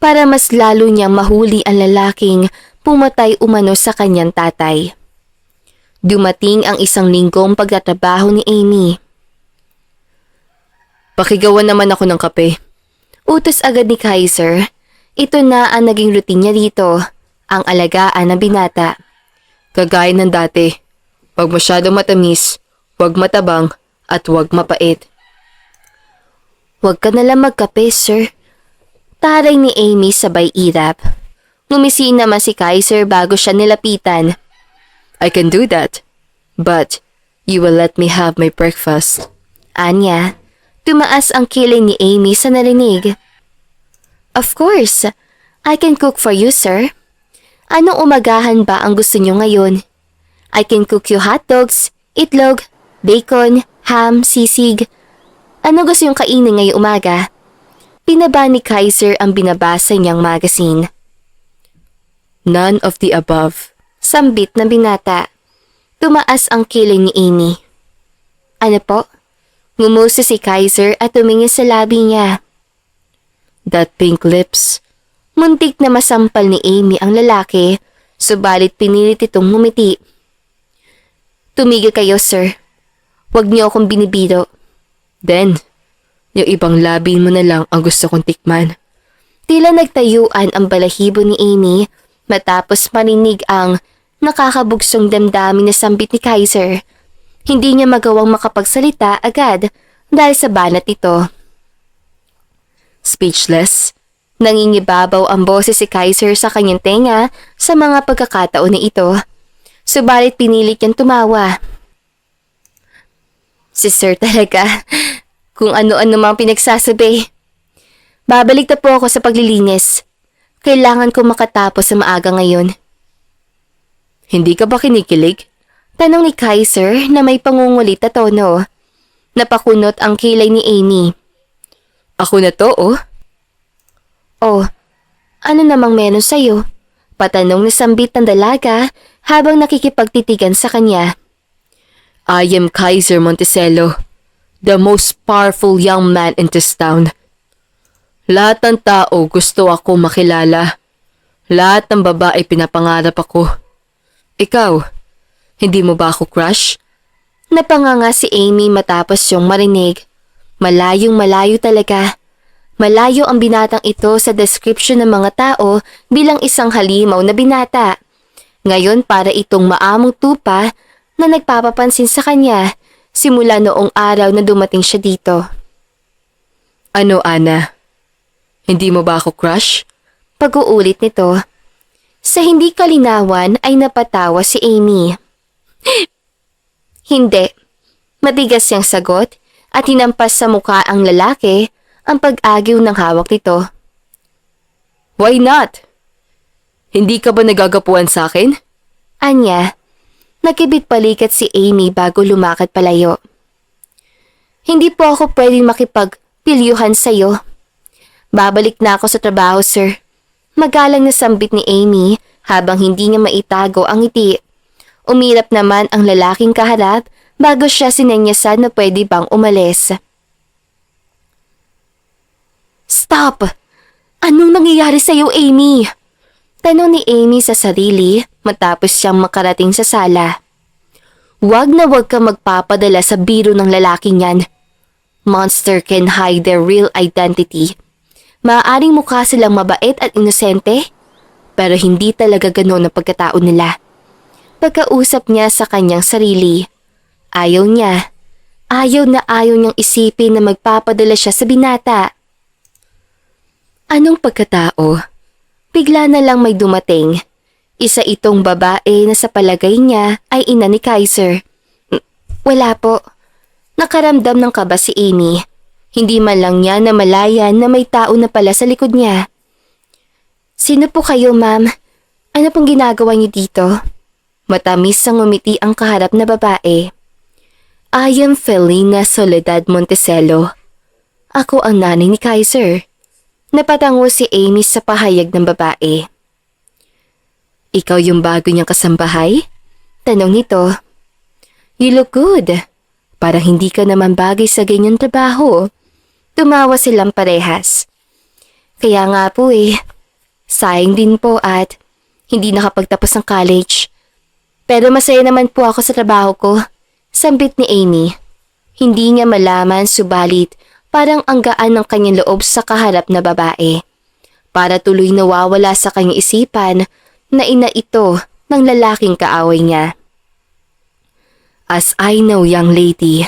[SPEAKER 1] para mas lalo niyang mahuli ang lalaking pumatay umano sa kanyang tatay. Dumating ang isang linggong pagtatrabaho ni Amy.
[SPEAKER 2] Pakigawan naman ako ng kape.
[SPEAKER 1] Utos agad ni Kaiser. Ito na ang naging routine niya dito, ang alagaan ng binata.
[SPEAKER 2] Kagaya ng dati. Huwag masyadong matamis, huwag matabang, at huwag mapait.
[SPEAKER 1] Huwag ka nalang magkape, sir. Taray ni Amy sabay irap. Ngumisi naman si Kaiser bago siya nilapitan.
[SPEAKER 2] I can do that, but you will let me have my breakfast.
[SPEAKER 1] Anya, tumaas ang kilay ni Amy sa narinig. Of course, I can cook for you, sir. Anong umagahan ba ang gusto niyo ngayon? I can cook you hotdogs, itlog, bacon, ham, sisig. Ano gusto yung kainin ngayong umaga? Pinaba ni Kaiser ang binabasa niyang magazine.
[SPEAKER 2] None of the above.
[SPEAKER 1] Sambit na binata. Tumaas ang kilay ni Amy. Ano po? Ngumusi si Kaiser at tumingin sa labi niya.
[SPEAKER 2] That pink lips.
[SPEAKER 1] Muntik na masampal ni Amy ang lalaki, subalit pinilit itong ngumiti. Tumigil kayo, sir. Huwag niyo akong binibiro.
[SPEAKER 2] Then, yung ibang labi mo na lang ang gusto kong tikman.
[SPEAKER 1] Tila nagtayuan ang balahibo ni Amy matapos marinig ang nakakabugsong damdamin na sambit ni Kaiser. Hindi niya magawang makapagsalita agad dahil sa banat ito.
[SPEAKER 2] Speechless.
[SPEAKER 1] Nangingibabaw ang boses si Kaiser sa kanyang tenga sa mga pagkakataon na ito. Subalit pinilit niyang tumawa. Si sir talaga, kung ano-ano mang pinagsasabi. Babalik na po ako sa paglilinis. Kailangan ko makatapos sa maaga ngayon.
[SPEAKER 2] Hindi ka ba kinikilig?
[SPEAKER 1] Tanong ni Kaiser na may pangungulit na tono. Napakunot ang kilay ni Amy.
[SPEAKER 2] Ako na to, oh.
[SPEAKER 1] Oh, ano namang meron sa'yo? Patanong ni sambit ng dalaga habang nakikipagtitigan sa kanya.
[SPEAKER 2] I am Kaiser Montecelo, the most powerful young man in this town. Lahat ng tao gusto ako makilala. Lahat ng babae pinapangarap ako. Ikaw, hindi mo ba ako crush?
[SPEAKER 1] Napanganga si Amy matapos yung marinig. Malayong malayo talaga. Malayo ang binatang ito sa description ng mga tao bilang isang halimaw na binata. Ngayon para itong maamong tupa na nagpapapansin sa kanya simula noong araw na dumating siya dito.
[SPEAKER 2] Ano, Ana? Hindi mo ba ako crush?
[SPEAKER 1] Pag-uulit nito. Sa hindi kalinawan ay napatawa si Amy. Hindi. Matigas siyang sagot at hinampas sa mukha ang lalaki ang pag-agiw ng hawak nito.
[SPEAKER 2] Why not? Hindi ka ba nagagapuan sa akin?
[SPEAKER 1] Anya, nakibit balikat si Amy bago lumakad palayo. Hindi po ako pwedeng makipagpilyuhan sa'yo. Babalik na ako sa trabaho, sir. Magalang na sambit ni Amy habang hindi niya maitago ang ngiti. Umirap naman ang lalaking kaharap bago siya sinenyasan na pwede bang umalis. Stop! Anong nangyayari sa'yo, Amy? Tanong ni Amy sa sarili matapos siyang makarating sa sala. Wag na wag ka magpapadala sa biro ng lalaking yan. Monster can hide their real identity. Maaaring mukha silang mabait at inosente, pero hindi talaga ganoon ang pagkatao nila. Pagkausap niya sa kanyang sarili, ayaw na ayaw niyang isipin na magpapadala siya sa binata. Anong pagkatao? Bigla na lang may dumating. Isa itong babae na sa palagay niya ay ina ni Kaiser. Wala po. Nakaramdam ng kaba si Amy. Hindi man lang niya namalayan na may tao na pala sa likod niya. Sino po kayo, ma'am? Ano pong ginagawa niyo dito? Matamis ang ngumiti ang kaharap na babae. I am Felina Soledad Montecelo. Ako ang nanay ni Kaiser. Napatango si Amy sa pahayag ng babae. Ikaw yung bago niyang kasambahay? Tanong nito. You look good. Parang hindi ka naman bagay sa ganyang trabaho. Tumawa silang parehas. Kaya nga po sayang din po at hindi nakapagtapos ng college. Pero masaya naman po ako sa trabaho ko. Sambit ni Amy. Hindi niya malaman subalit parang ang gaan ng kanyang loob sa kaharap na babae. Para tuloy nawawala sa kanyang isipan na ina ito ng lalaking kaaway niya. As I know, young lady.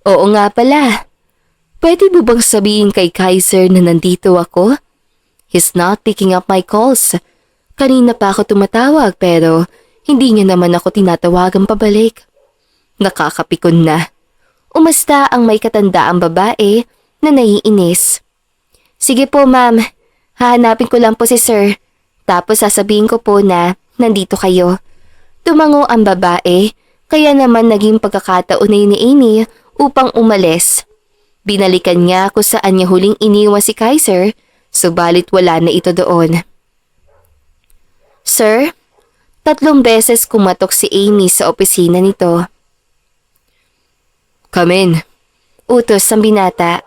[SPEAKER 1] Oo nga pala. Pwede mo bang sabihin kay Kaiser na nandito ako? He's not picking up my calls. Kanina pa ako tumatawag pero hindi niya naman ako tinatawagan pabalik. Nakakapikon na. Umasta ang may katandaang babae na naiinis. Sige po ma'am, hahanapin ko lang po si sir. Tapos sasabihin ko po na nandito kayo. Tumango ang babae, kaya naman naging pagkakataon na ni Amy upang umalis. Binalikan niya kung saan niya huling iniwan si Kaiser, subalit wala na ito doon. Sir, 3 beses kumatok si Amy sa opisina nito.
[SPEAKER 2] Come in.
[SPEAKER 1] Utos ng binata.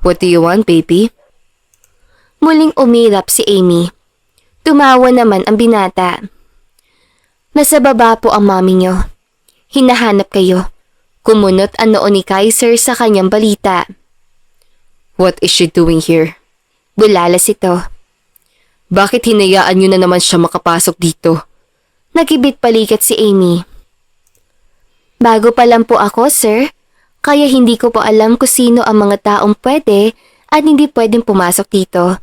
[SPEAKER 2] What do you want, baby?
[SPEAKER 1] Muling umirap si Amy. Tumawa naman ang binata. Nasa baba po ang mami niyo. Hinahanap kayo. Kumunot ang noo ni Kaiser sa kanyang balita.
[SPEAKER 2] What is she doing here?
[SPEAKER 1] Bulalas ito.
[SPEAKER 2] Bakit hinayaan niyo na naman siya makapasok dito?
[SPEAKER 1] Nagibit palikat si Amy. Bago pa lang po ako, sir. Kaya hindi ko po alam kung sino ang mga taong pwede at hindi pwedeng pumasok dito.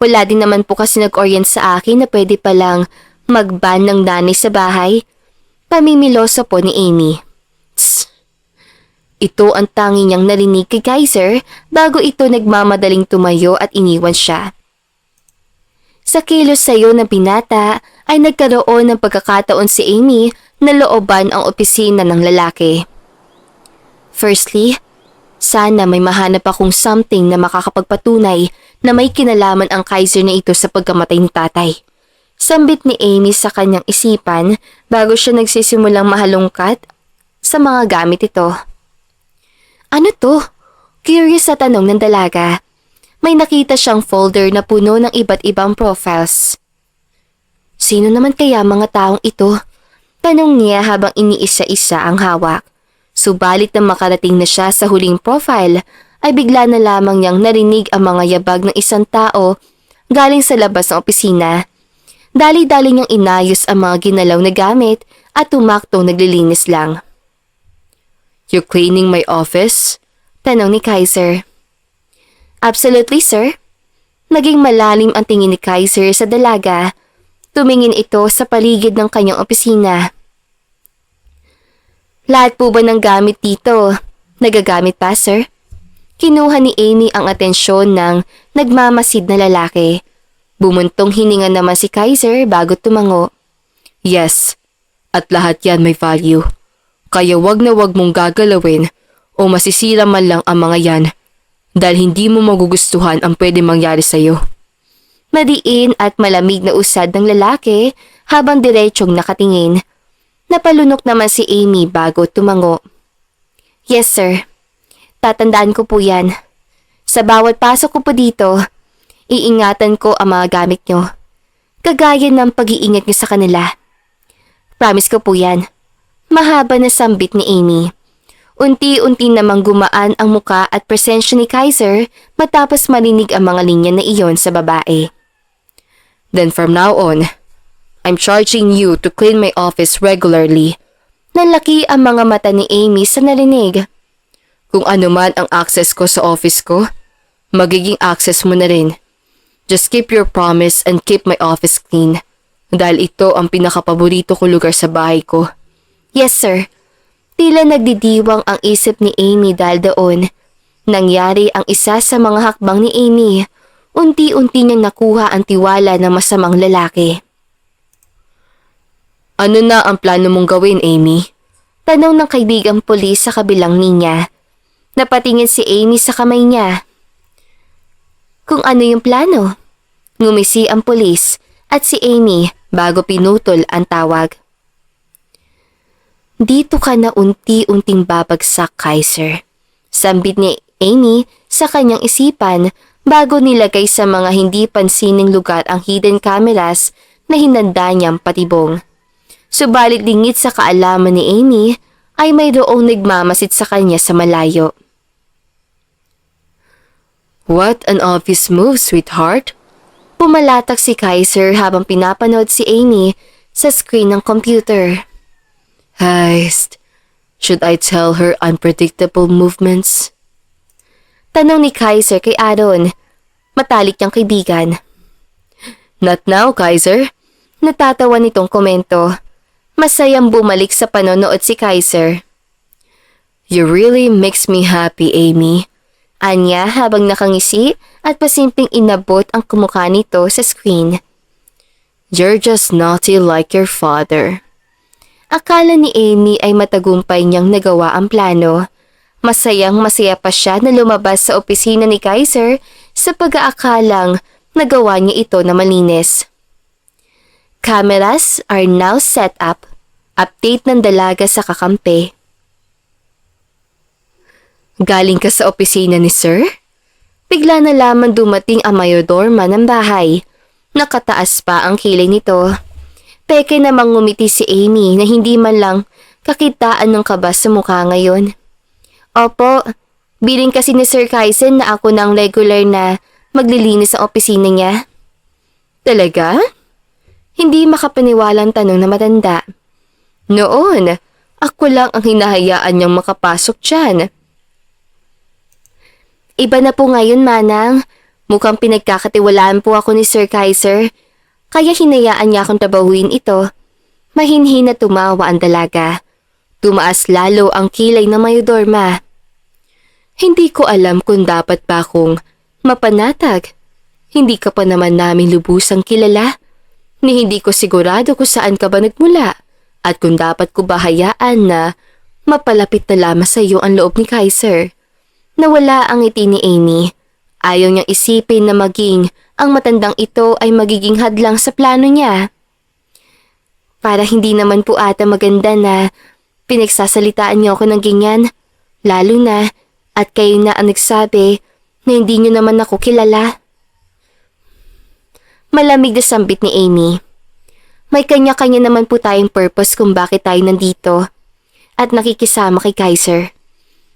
[SPEAKER 1] Wala din naman po kasi nag-orient sa akin na pwede palang mag-ban ng nanay sa bahay. Pamimiloso po ni Amy. Tss. Ito ang tangi niyang narinig kay Kaiser bago ito nagmamadaling tumayo at iniwan siya. Sa kilos sayo ng binata ay nagkaroon ng pagkakataon si Amy na looban ang opisina ng lalaki. Firstly, sana may mahanap akong something na makakapagpatunay na may kinalaman ang Kaiser na ito sa pagkamatay ni tatay. Sambit ni Amy sa kanyang isipan bago siya nagsisimulang mahalungkat sa mga gamit ito. Ano to? Curious sa tanong ng dalaga. May nakita siyang folder na puno ng iba't ibang profiles. Sino naman kaya mga taong ito? Tanong niya habang iniisa-isa ang hawak. Subalit na makarating na siya sa huling profile, ay bigla na lamang niyang narinig ang mga yabag ng isang tao galing sa labas ng opisina. Dali-dali niyang inayos ang mga ginalaw na gamit at tumaktong naglilinis lang.
[SPEAKER 2] You cleaning my office?
[SPEAKER 1] Tanong ni Kaiser. Absolutely, sir. Naging malalim ang tingin ni Kaiser sa dalaga. Tumingin ito sa paligid ng kanyang opisina. Lahat po ba ng gamit dito nagagamit pa, sir? Kinuha ni Amy ang atensyon ng nagmamasid na lalaki. Bumuntong hininga naman si Kaiser bago tumango.
[SPEAKER 2] Yes, at lahat yan may value. Kaya wag na wag mong gagalawin o masisira man lang ang mga yan dahil hindi mo magugustuhan ang pwede mangyari sa'yo.
[SPEAKER 1] Madiin at malamig na usad ng lalaki habang diretsyong nakatingin. Napalunok naman si Amy bago tumango. Yes, sir. Tatandaan ko po yan. Sa bawat pasok ko po dito, iingatan ko ang mga gamit nyo. Kagaya ng pag-iingat nyo sa kanila. Promise ko po yan. Mahaba na sambit ni Amy. Unti-unti namang gumaan ang muka at presensya ni Kaiser matapos marinig ang mga linya na iyon sa babae.
[SPEAKER 2] Then from now on, I'm charging you to clean my office regularly.
[SPEAKER 1] Nanlaki ang mga mata ni Amy sa narinig.
[SPEAKER 2] Kung ano man ang access ko sa office ko, magiging access mo na rin. Just keep your promise and keep my office clean. Dahil ito ang pinakapaborito ko lugar sa bahay ko.
[SPEAKER 1] Yes, sir. Tila nagdidiwang ang isip ni Amy dahil doon. Nangyari ang isa sa mga hakbang ni Amy. Unti-unti niyang nakuha ang tiwala ng masamang lalaki.
[SPEAKER 2] Ano na ang plano mong gawin, Amy?
[SPEAKER 1] Tanong ng kaibigang pulis sa kabilang linya. Napatingin si Amy sa kamay niya. Kung ano yung plano? Ngumisi ang pulis at si Amy bago pinutol ang tawag. Dito ka na unti-unting babagsak, Kaiser. Sambit ni Amy sa kanyang isipan bago nilagay sa mga hindi pansining lugar ang hidden cameras na hinanda niyang patibong. Subalit dingit sa kaalaman ni Amy ay mayroong nagmamasid sa kanya sa malayo.
[SPEAKER 2] What an obvious move, sweetheart.
[SPEAKER 1] Pumalatak si Kaiser habang pinapanood si Amy sa screen ng computer.
[SPEAKER 2] Heist. Should I tell her unpredictable movements?
[SPEAKER 1] Tanong ni Kaiser kay Aaron, matalik niyang kaibigan.
[SPEAKER 2] Not now, Kaiser.
[SPEAKER 1] Natatawa nitong komento. Masayang bumalik sa panonood si Kaiser.
[SPEAKER 2] You really makes me happy, Amy.
[SPEAKER 1] Anya habang nakangisi at pasimpleng inabot ang kumukha nito sa screen.
[SPEAKER 2] You're just naughty like your father.
[SPEAKER 1] Akala ni Amy ay matagumpay niyang nagawa ang plano. Masayang masaya pa siya na lumabas sa opisina ni Kaiser sa pag-aakalang nagawa niya ito na malinis. Cameras are now set up. Update ng dalaga sa kakampi.
[SPEAKER 2] Galing ka sa opisina ni Sir?
[SPEAKER 1] Bigla na lamang dumating ang mayordorma ng bahay. Nakataas pa ang kilay nito. Peke namang ngumiti si Amy na hindi man lang kakitaan ng kaba sa mukha ngayon. Opo, biling kasi ni Sir Kaisen na ako ng regular na maglilinis ang opisina niya.
[SPEAKER 2] Talaga?
[SPEAKER 1] Hindi makapaniwalang tanong na matanda.
[SPEAKER 2] Noon, ako lang ang hinahayaan niyang makapasok dyan.
[SPEAKER 1] Iba na po ngayon, Manang. Mukhang pinagkakatiwalaan po ako ni Sir Kaiser. Kaya hinayaan niya akong trabahuin ito. Mahinhin na tumawa ang dalaga. Tumaas lalo ang kilay ng mayordorma.
[SPEAKER 2] Hindi ko alam kung dapat ba akong mapanatag. Hindi ka pa naman namin lubusang kilala. Ni hindi ko sigurado kung saan ka ba nagmula at kung dapat ko ba hayaan na mapalapit na lamang sa iyo ang loob ni Kaiser.
[SPEAKER 1] Nawala ang ngiti ni Amy. Ayaw niyang isipin na maging ang matandang ito ay magiging hadlang sa plano niya. Para hindi naman po ata maganda na pinagsasalitaan niyo ako ng ganyan, lalo na at kayo na ang nagsabi na hindi niyo naman ako kilala. Malamig na sambit ni Amy. May kanya-kanya naman po tayong purpose kung bakit tayo nandito at nakikisama kay Kaiser.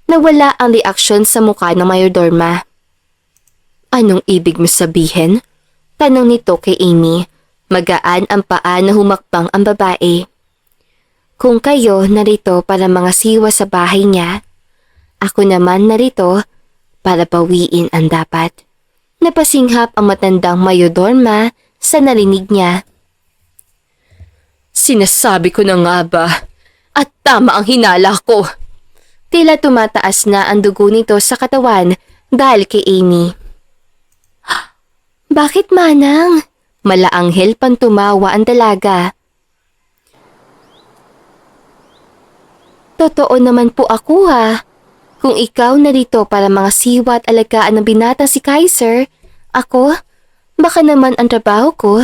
[SPEAKER 1] Nawala ang reaksyon sa mukha ng mayordorma.
[SPEAKER 2] Anong ibig mo sabihin?
[SPEAKER 1] Tanong nito kay Amy. Magaan ang paa na humakbang ang babae. Kung kayo narito para mga siwa sa bahay niya, ako naman narito para bawiin ang dapat. Napasinghap ang matandang mayordorma sa narinig niya.
[SPEAKER 2] Sinasabi ko na nga ba? At tama ang hinala ko.
[SPEAKER 1] Tila tumataas na ang dugo nito sa katawan dahil kay Amy. Bakit, Manang? Malaanghel pang tumawa ang dalaga. Totoo naman po ako ha. Kung ikaw narito para mga siwa at alagaan ng binata si Kaiser, ako, baka naman ang trabaho ko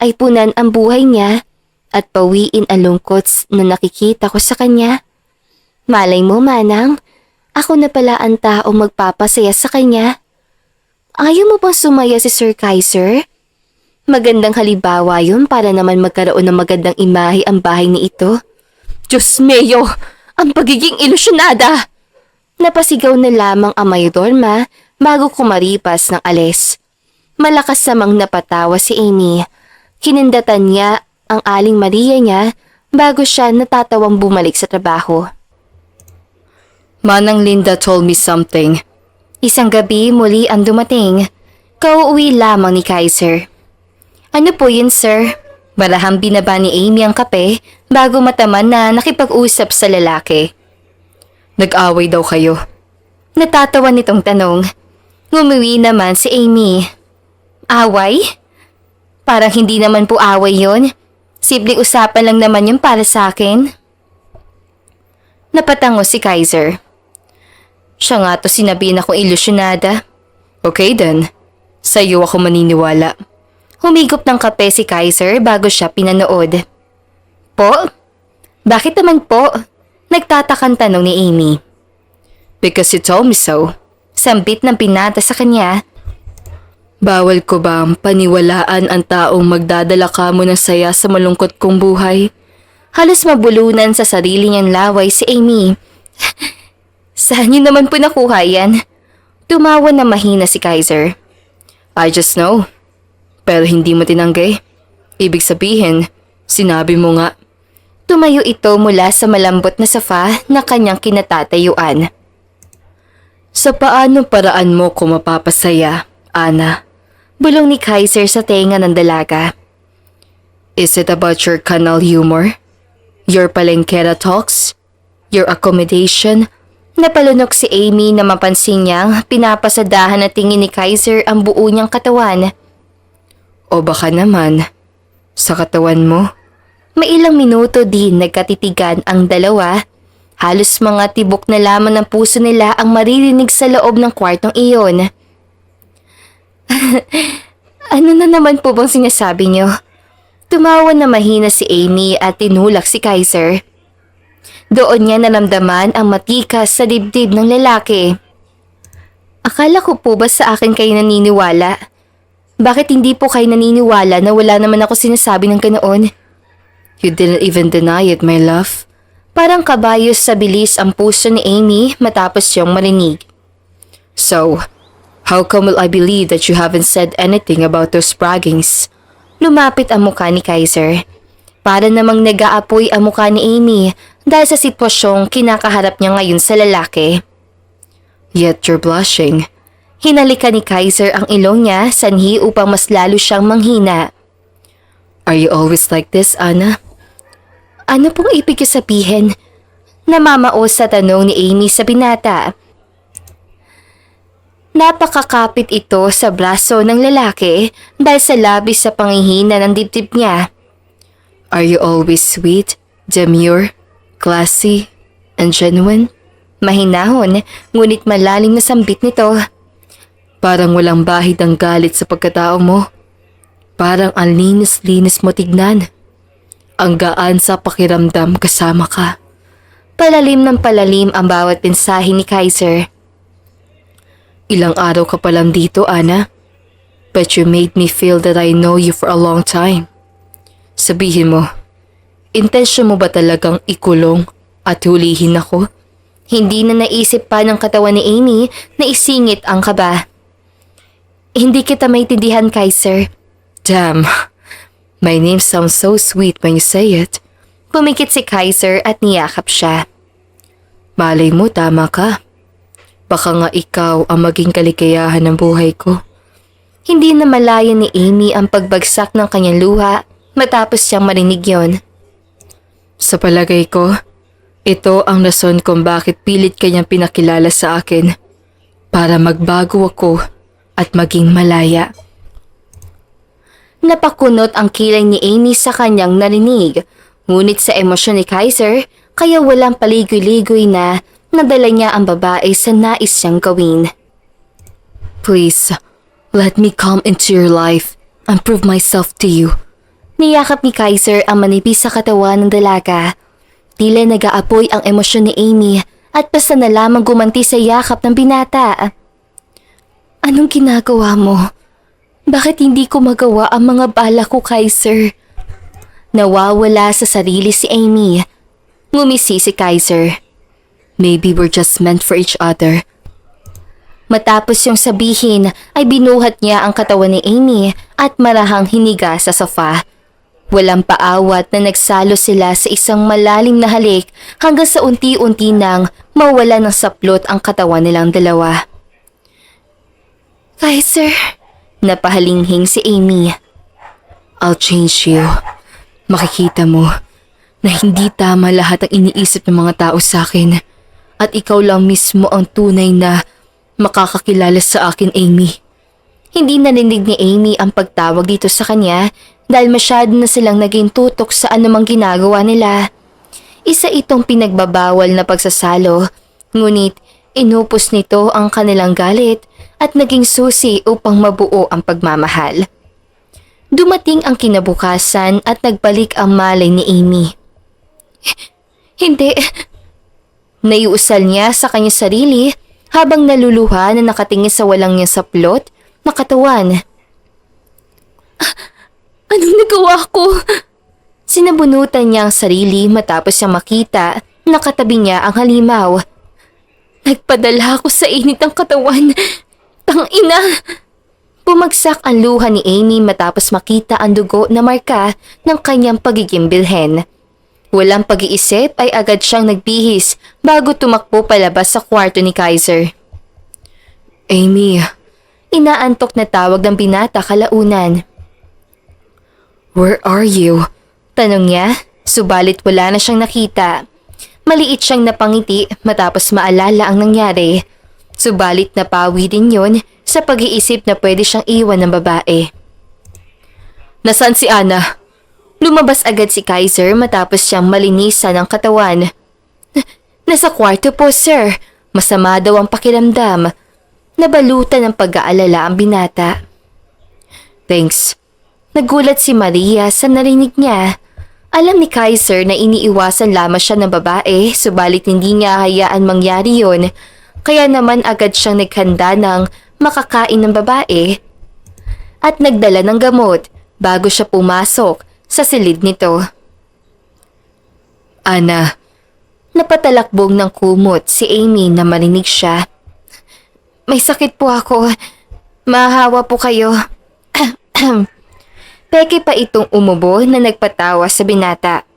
[SPEAKER 1] ay punan ang buhay niya at pawiin ang lungkot na nakikita ko sa kanya. Malay mo, Manang, ako na pala ang taong magpapasaya sa kanya. Ayaw mo bang sumaya si Sir Kaiser? Magandang halimbawa yun para naman magkaroon ng magandang imahe ang bahay ni ito. Diyos mio, ang pagiging ilusyonada! Napasigaw na lamang ang Mayordomo bago kumaripas ng alis. Malakas namang napatawa si Amy. Kinindatan niya ang Aling Maria niya bago siya natatawang bumalik sa trabaho.
[SPEAKER 2] Manang Linda told me something.
[SPEAKER 1] Isang gabi muli ang dumating. Kauuwi lamang ni Kaiser. Ano po yun, sir? Marahang binaba ni Amy ang kape bago mataman na nakipag-usap sa lalaki.
[SPEAKER 2] Nag-away daw kayo.
[SPEAKER 1] Natatawa nitong tanong. Ngumuwi naman si Amy. Away? Parang hindi naman po away yun. Simpleng usapan lang naman yun para sa akin. Napatango si Kaiser. Siya nga to sinabihin akong ilusyonada.
[SPEAKER 2] Okay then, sa'yo ako maniniwala.
[SPEAKER 1] Humigop ng kape si Kaiser bago siya pinanood. Po? Bakit naman po? Nagtatakang tanong ni Amy.
[SPEAKER 2] Because you told me so.
[SPEAKER 1] Sambit ng pinata sa kanya.
[SPEAKER 2] Bawal ko bang paniwalaan ang taong magdadala ka mo ng saya sa malungkot kong buhay?
[SPEAKER 1] Halos mabulunan sa sarili niyang laway si Amy. Saan niyo naman po nakuha yan? Tumawa na mahina si Kaiser.
[SPEAKER 2] I just know. Pero hindi mo tinanggi. Ibig sabihin, sinabi mo nga.
[SPEAKER 1] Tumayo ito mula sa malambot na sofa na kanyang kinatatayuan.
[SPEAKER 2] Sa paano paraan mo ko mapapasaya, Ana?
[SPEAKER 1] Bulong ni Kaiser sa tenga ng dalaga.
[SPEAKER 2] Is it about your canal humor? Your palengkera talks? Your accommodation?
[SPEAKER 1] Napalunok si Amy na mapansin niyang pinapasadahan na tingin ni Kaiser ang buo niyang katawan.
[SPEAKER 2] O baka naman, sa katawan mo?
[SPEAKER 1] May ilang minuto din nagkatitigan ang dalawa. Halos mga tibok na lamang ng puso nila ang maririnig sa loob ng kwartong iyon. Ano na naman po bang sinasabi niyo? Tumawa na mahina si Amy at tinulak si Kaiser. Doon niya naramdaman ang matikas sa dibdib ng lalaki. Akala ko po ba sa akin kayo naniniwala? Bakit hindi po kayo naniniwala na wala naman ako sinasabi ng ganoon?
[SPEAKER 2] You didn't even deny it, my love.
[SPEAKER 1] Parang kabayos sa bilis ang puso ni Amy matapos siyang marinig.
[SPEAKER 2] So, how come will I believe that you haven't said anything about those braggings?
[SPEAKER 1] Lumapit ang mukha ni Kaiser. Para namang nag-aapoy ang mukha ni Amy dahil sa sitwasyong kinakaharap niya ngayon sa lalaki.
[SPEAKER 2] Yet you're blushing.
[SPEAKER 1] Hinalikan ni Kaiser ang ilong niya sanhi upang mas lalo siyang manghina.
[SPEAKER 2] Are you always like this, Ana?
[SPEAKER 1] Ano pong ibig sabihin? Namamaos sa tanong ni Amy sa binata. Napakakapit ito sa braso ng lalaki dahil sa labis sa panghihina ng dibdib niya.
[SPEAKER 2] Are you always sweet, demure, classy, and genuine?
[SPEAKER 1] Mahinahon, ngunit malalim na sambit nito.
[SPEAKER 2] Parang walang bahid ang galit sa pagkatao mo. Parang ang linis-linis mo tignan. Ang gaan sa pakiramdam kasama ka.
[SPEAKER 1] Palalim ng palalim ang bawat mensahe ni Kaiser.
[SPEAKER 2] Ilang araw ka pa lang dito, Ana. But you made me feel that I know you for a long time. Sabihin mo, intensyon mo ba talagang ikulong at hulihin ako?
[SPEAKER 1] Hindi na naisip pa ng katawan ni Amy na isingit ang kaba. Hindi kita maintindihan, Kaiser.
[SPEAKER 2] Damn, my name sounds so sweet when you say it.
[SPEAKER 1] Pumikit si Kaiser at niyakap siya.
[SPEAKER 2] Malay mo, tama ka. Baka nga ikaw ang maging kaligayahan ng buhay ko.
[SPEAKER 1] Hindi na malaya ni Amy ang pagbagsak ng kanyang luha matapos siyang marinig yon.
[SPEAKER 2] Sa palagay ko, ito ang rason kung bakit pilit kanyang pinakilala sa akin. Para magbago ako at maging malaya.
[SPEAKER 1] Napakunot ang kilay ni Amy sa kanyang narinig. Ngunit sa emosyon ni Kaiser, kaya walang paligoy-ligoy na nadala niya ang babae sa nais siyang gawin.
[SPEAKER 2] Please, let me come into your life and prove myself to you.
[SPEAKER 1] Niyakap ni Kaiser ang manipis sa katawan ng dalaga. Tila nag-aapoy ang emosyon ni Amy at basta na lamang gumanti sa yakap ng binata. Anong ginagawa mo? Bakit hindi ko magawa ang mga bala ko, Kaiser? Nawawala sa sarili si Amy. Ngumisi si Kaiser.
[SPEAKER 2] Maybe we're just meant for each other.
[SPEAKER 1] Matapos yung sabihin ay binuhat niya ang katawan ni Amy at marahang hiniga sa sofa. Walang paawat na nagsalo sila sa isang malalim na halik hanggang sa unti-unti nang mawala ng saplot ang katawan nilang dalawa. Kaiser, napahalinghing si Amy.
[SPEAKER 2] I'll change you. Makikita mo na hindi tama lahat ang iniisip ng mga tao sa akin at ikaw lang mismo ang tunay na makakakilala sa akin, Amy.
[SPEAKER 1] Hindi narinig ni Amy ang pagtawag dito sa kanya dahil masyado na silang naging tutok sa anumang ginagawa nila. Isa itong pinagbabawal na pagsasalo, ngunit inupos nito ang kanilang galit at naging susi upang mabuo ang pagmamahal. Dumating ang kinabukasan at nagbalik ang malay ni Amy. Hindi. Naiusal niya sa kanyang sarili habang naluluha na nakatingin sa walang niyang saplot na katawan. Anong nagawa ko? Sinabunutan niya ang sarili matapos siyang makita na katabi niya ang halimaw. Nagpadala ako sa init ng katawan. Tangina! Bumagsak ang luha ni Amy matapos makita ang dugo na marka ng kanyang pagiging bilhen. Walang pag-iisip ay agad siyang nagbihis bago tumakbo palabas sa kwarto ni Kaiser.
[SPEAKER 2] Amy,
[SPEAKER 1] inaantok na tawag ng binata kalaunan.
[SPEAKER 2] Where are you?
[SPEAKER 1] Tanong niya, subalit wala na siyang nakita. Maliit siyang napangiti matapos maalala ang nangyari. Subalit napawi din yun sa pag-iisip na pwede siyang iwan ng babae.
[SPEAKER 2] Nasaan si Anna?
[SPEAKER 1] Lumabas agad si Kaiser matapos siyang malinisan ang katawan. Nasa kwarto po, sir. Masama daw ang pakiramdam. Nabalutan ng pag-aalala ang binata.
[SPEAKER 2] Thanks.
[SPEAKER 1] Nagulat si Maria sa narinig niya. Alam ni Kaiser na iniiwasan lamang siya ng babae, subalit hindi niya hayaan mangyari yon. Kaya naman agad siyang naghanda ng makakain ng babae at nagdala ng gamot bago siya pumasok sa silid nito.
[SPEAKER 2] Anna.
[SPEAKER 1] Napatalakbong ng kumot si Amy na marinig siya. May sakit po ako. Mahahawa po kayo. Peke pa itong umubo na nagpatawa sa binata.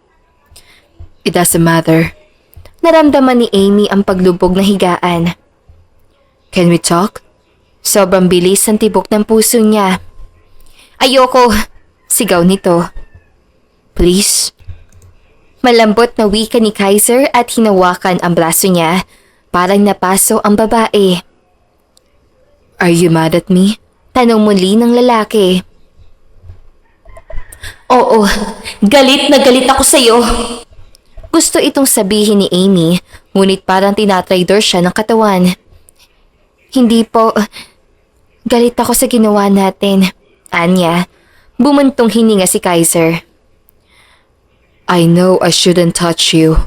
[SPEAKER 2] It doesn't matter.
[SPEAKER 1] Naramdaman ni Amy ang paglubog na higaan.
[SPEAKER 2] Can we talk?
[SPEAKER 1] Sobrang bilis ang tibok ng puso niya. Ayoko! Sigaw nito.
[SPEAKER 2] Please?
[SPEAKER 1] Malambot na wika ni Kaiser at hinawakan ang braso niya. Parang napaso ang babae.
[SPEAKER 2] Are you mad at me?
[SPEAKER 1] Tanong muli ng lalaki. Oo, galit na galit ako sa'yo. Gusto itong sabihin ni Amy, ngunit parang tinatraidor siya ng katawan. Hindi po, galit ako sa ginawa natin. Anya, bumuntong hininga si Kaiser.
[SPEAKER 2] I know I shouldn't touch you.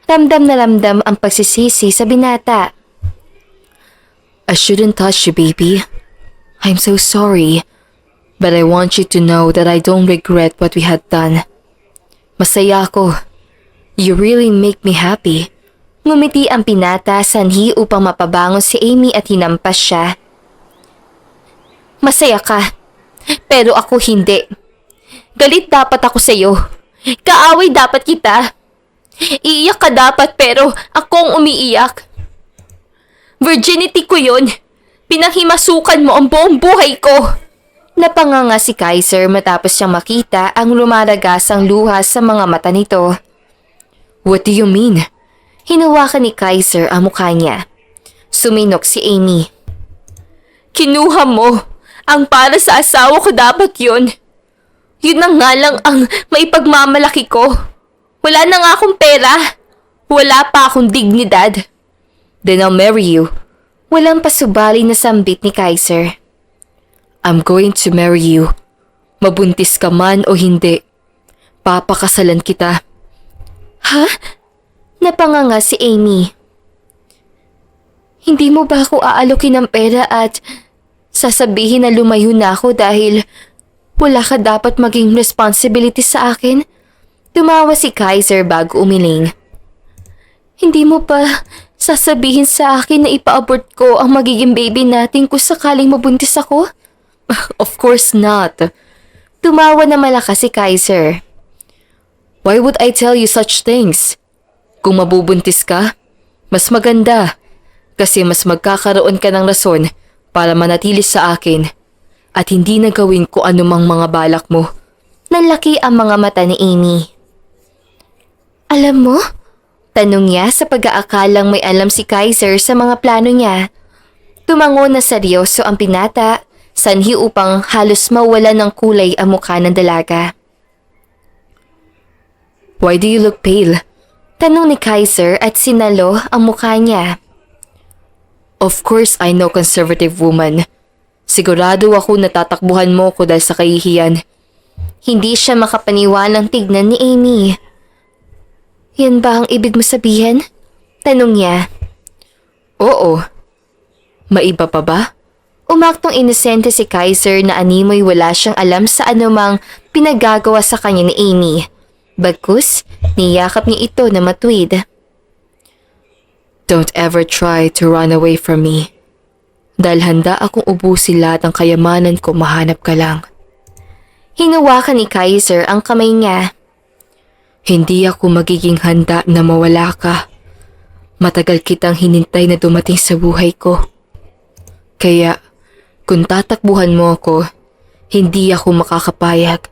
[SPEAKER 1] Ramdam na ramdam ang pagsisisi sa binata.
[SPEAKER 2] I shouldn't touch you, baby. I'm so sorry. But I want you to know that I don't regret what we had done. Masaya ako. You really make me happy.
[SPEAKER 1] Ngumiti ang pinata sanhi upang mapabangon si Amy at hinampas siya. Masaya ka, pero ako hindi. Galit dapat ako sa'yo. Kaaway dapat kita. Iiyak ka dapat pero ako ang umiiyak. Virginity ko yun. Pinanghimasukan mo ang buong buhay ko. Napanganga si Kaiser matapos siyang makita ang lumaragasang luha sa mga mata nito.
[SPEAKER 2] What do you mean?
[SPEAKER 1] Hinawakan ni Kaiser ang mukha niya. Suminok si Amy. Kinuha mo. Ang para sa asawa ko dapat yun. Yun na nga lang ang maipagmamalaki ko. Wala na nga akong pera. Wala pa akong dignidad.
[SPEAKER 2] Then I'll marry you.
[SPEAKER 1] Walang pasubali na sambit ni Kaiser.
[SPEAKER 2] I'm going to marry you. Mabuntis ka man o hindi. Papakasalan kita.
[SPEAKER 1] Ha? Napanganga si Amy. Hindi mo ba ako aalokin ng pera at sasabihin na lumayo na ako dahil wala ka dapat maging responsibility sa akin? Tumawa si Kaiser bago umiling. Hindi mo pa sasabihin sa akin na ipa-abort ko ang magiging baby natin kung sakaling mabuntis ako?
[SPEAKER 2] Of course not.
[SPEAKER 1] Tumawa na malakas si Kaiser.
[SPEAKER 2] Why would I tell you such things? Kung mabubuntis ka, mas maganda. Kasi mas magkakaroon ka ng rason para manatili sa akin at hindi na gawin ko anumang mga balak mo.
[SPEAKER 1] Nanlaki ang mga mata ni Amy. Alam mo? Tanong niya sa pag-aakalang may alam si Kaiser sa mga plano niya. Tumango na seryoso ang binata, sanhi upang halos mawala ng kulay ang mukha ng dalaga.
[SPEAKER 2] Why do you look pale?
[SPEAKER 1] Tanong ni Kaiser at sinalo ang mukha niya.
[SPEAKER 2] Of course I know, conservative woman. Sigurado ako natatakbuhan mo ko dahil sa kahihiyan.
[SPEAKER 1] Hindi siya makapaniwalang tignan ni Amy. Yan ba ang ibig mo sabihin? Tanong niya.
[SPEAKER 2] Oo. Maiba pa ba?
[SPEAKER 1] Umaktong inosente si Kaiser na animoy wala siyang alam sa anumang pinagagawa sa kanya ni Amy. Bagkus, niyakap niya ito na matuwid.
[SPEAKER 2] Don't ever try to run away from me. Dahil handa akong ubusin lahat ng kayamanan ko, mahanap ka lang.
[SPEAKER 1] Hinawakan ni Kaiser ang kamay niya.
[SPEAKER 2] Hindi ako magiging handa na mawala ka. Matagal kitang hinintay na dumating sa buhay ko. Kaya, kung tatakbuhan mo ako, hindi ako makakapayag.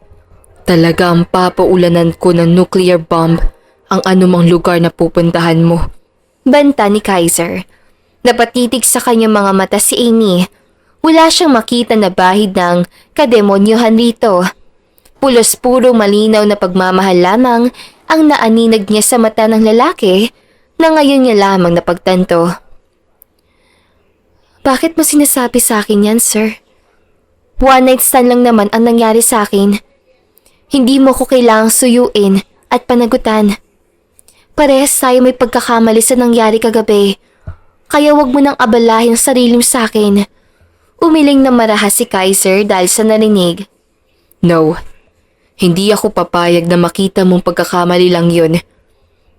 [SPEAKER 2] Talagang papaulanan ko ng nuclear bomb ang anumang lugar na pupuntahan mo.
[SPEAKER 1] Banta ni Kaiser. Napatitig sa kanyang mga mata si Amy. Wala siyang makita na bahid ng kademonyohan rito. Pulos puro malinaw na pagmamahal lamang ang naaninag niya sa mata ng lalaki na ngayon niya lamang napagtanto. Bakit mo sinasabi sa akin yan, sir? One night stand lang naman ang nangyari sa akin. Hindi mo ko kailangang suyuin at panagutan. Parehas tayo may pagkakamali sa nangyari kagabi. Kaya wag mo nang abalahin ang sarili mo sa akin. Umiling na marahas si Kaiser dahil sa narinig.
[SPEAKER 2] No, hindi ako papayag na makita mong pagkakamali lang yun.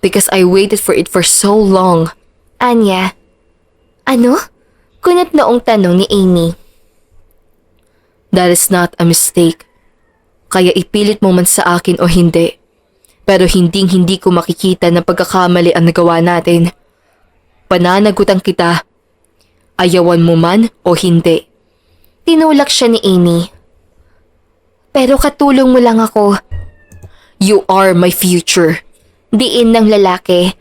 [SPEAKER 2] Because I waited for it for so long.
[SPEAKER 1] Anya. Ano? Kunat noong tanong ni Amy.
[SPEAKER 2] That is not a mistake. Kaya ipilit mo man sa akin o hindi. Pero hindi ko makikita na pagkakamali ang nagawa natin. Pananagutan kita. Ayawan mo man o hindi.
[SPEAKER 1] Tinulak siya ni Amy. Pero katulong mo lang ako.
[SPEAKER 2] You are my future.
[SPEAKER 1] Diin ng lalaki.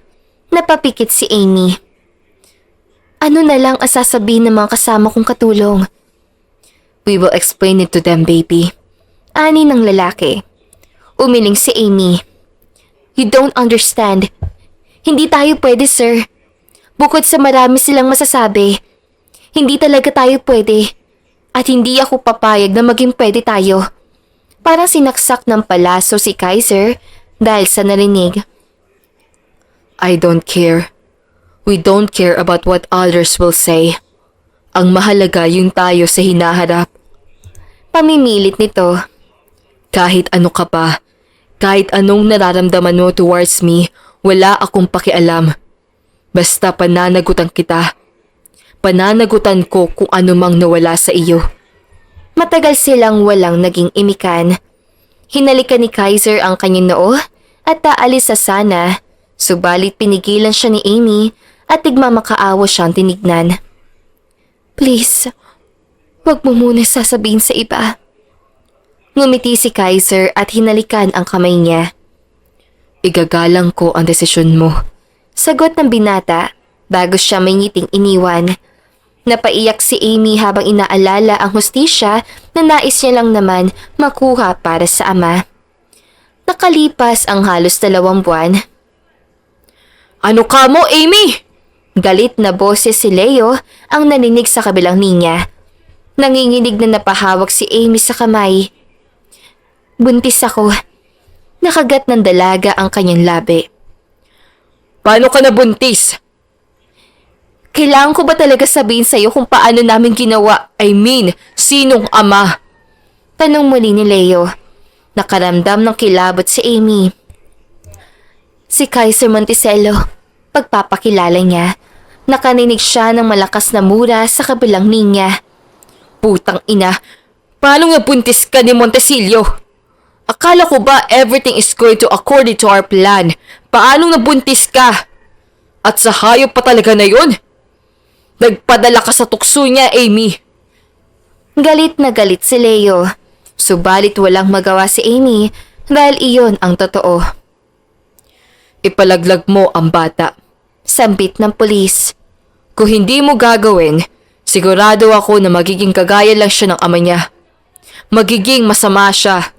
[SPEAKER 1] Napapikit si Amy. Ano na lang ang sasabihin ng mga kasama kong katulong?
[SPEAKER 2] We will explain it to them, baby.
[SPEAKER 1] Ani ng lalaki. Umiling si Amy. You don't understand. Hindi tayo pwede, sir. Bukod sa marami silang masasabi, hindi talaga tayo pwede. At hindi ako papayag na maging pwede tayo. Parang sinaksak ng palaso si Kaiser dahil sa narinig.
[SPEAKER 2] I don't care. We don't care about what others will say. Ang mahalaga yung tayo sa hinaharap.
[SPEAKER 1] Pamimilit nito.
[SPEAKER 2] Kahit ano ka pa, kahit anong nararamdaman mo towards me, wala akong pakialam. Basta pananagutan kita. Pananagutan ko kung ano mang nawala sa iyo.
[SPEAKER 1] Matagal silang walang naging imikan. Hinalikan ni Kaiser ang kanyang noo at taalis sa sana, subalit pinigilan siya ni Amy at tigmamakaawa siyang tinignan. Please, wag mo muna sasabihin sa iba. Ngumiti si Kaiser at hinalikan ang kamay niya.
[SPEAKER 2] Igagalang ko ang desisyon mo.
[SPEAKER 1] Sagot ng binata bago siya may ngiting iniwan. Napaiyak si Amy habang inaalala ang hustisya na nais niya lang naman makuha para sa ama. Nakalipas ang halos 2 buwan.
[SPEAKER 2] Ano ka mo, Amy?
[SPEAKER 1] Galit na boses si Leo ang naninig sa kabilang linya. Nanginginig na napahawak si Amy sa kamay. Buntis ako. Nakagat ng dalaga ang kanyang labi.
[SPEAKER 2] Paano ka nabuntis?
[SPEAKER 1] Kailangan ko ba talaga sabihin sa'yo kung paano namin ginawa?
[SPEAKER 2] I mean, sinong ama?
[SPEAKER 1] Tanong muli ni Leo. Nakaramdam ng kilabot si Amy. Si Kaiser Monticello. pagpapakilala niya. Nakaninig siya ng malakas na mura sa kabilang linya.
[SPEAKER 2] Putang ina, paano nga buntis ka ni Montesilio? Akala ko ba everything is going to according to our plan? Paano nabuntis ka? At sa hayop pa talaga na yun? Nagpadala ka sa tukso niya, Amy.
[SPEAKER 1] Galit na galit si Leo. Subalit walang magawa si Amy dahil iyon ang totoo.
[SPEAKER 2] Ipalaglag mo ang bata.
[SPEAKER 1] Sambit ng pulis.
[SPEAKER 2] Kung hindi mo gagawin, sigurado ako na magiging kagaya lang siya ng ama niya. Magiging masama siya.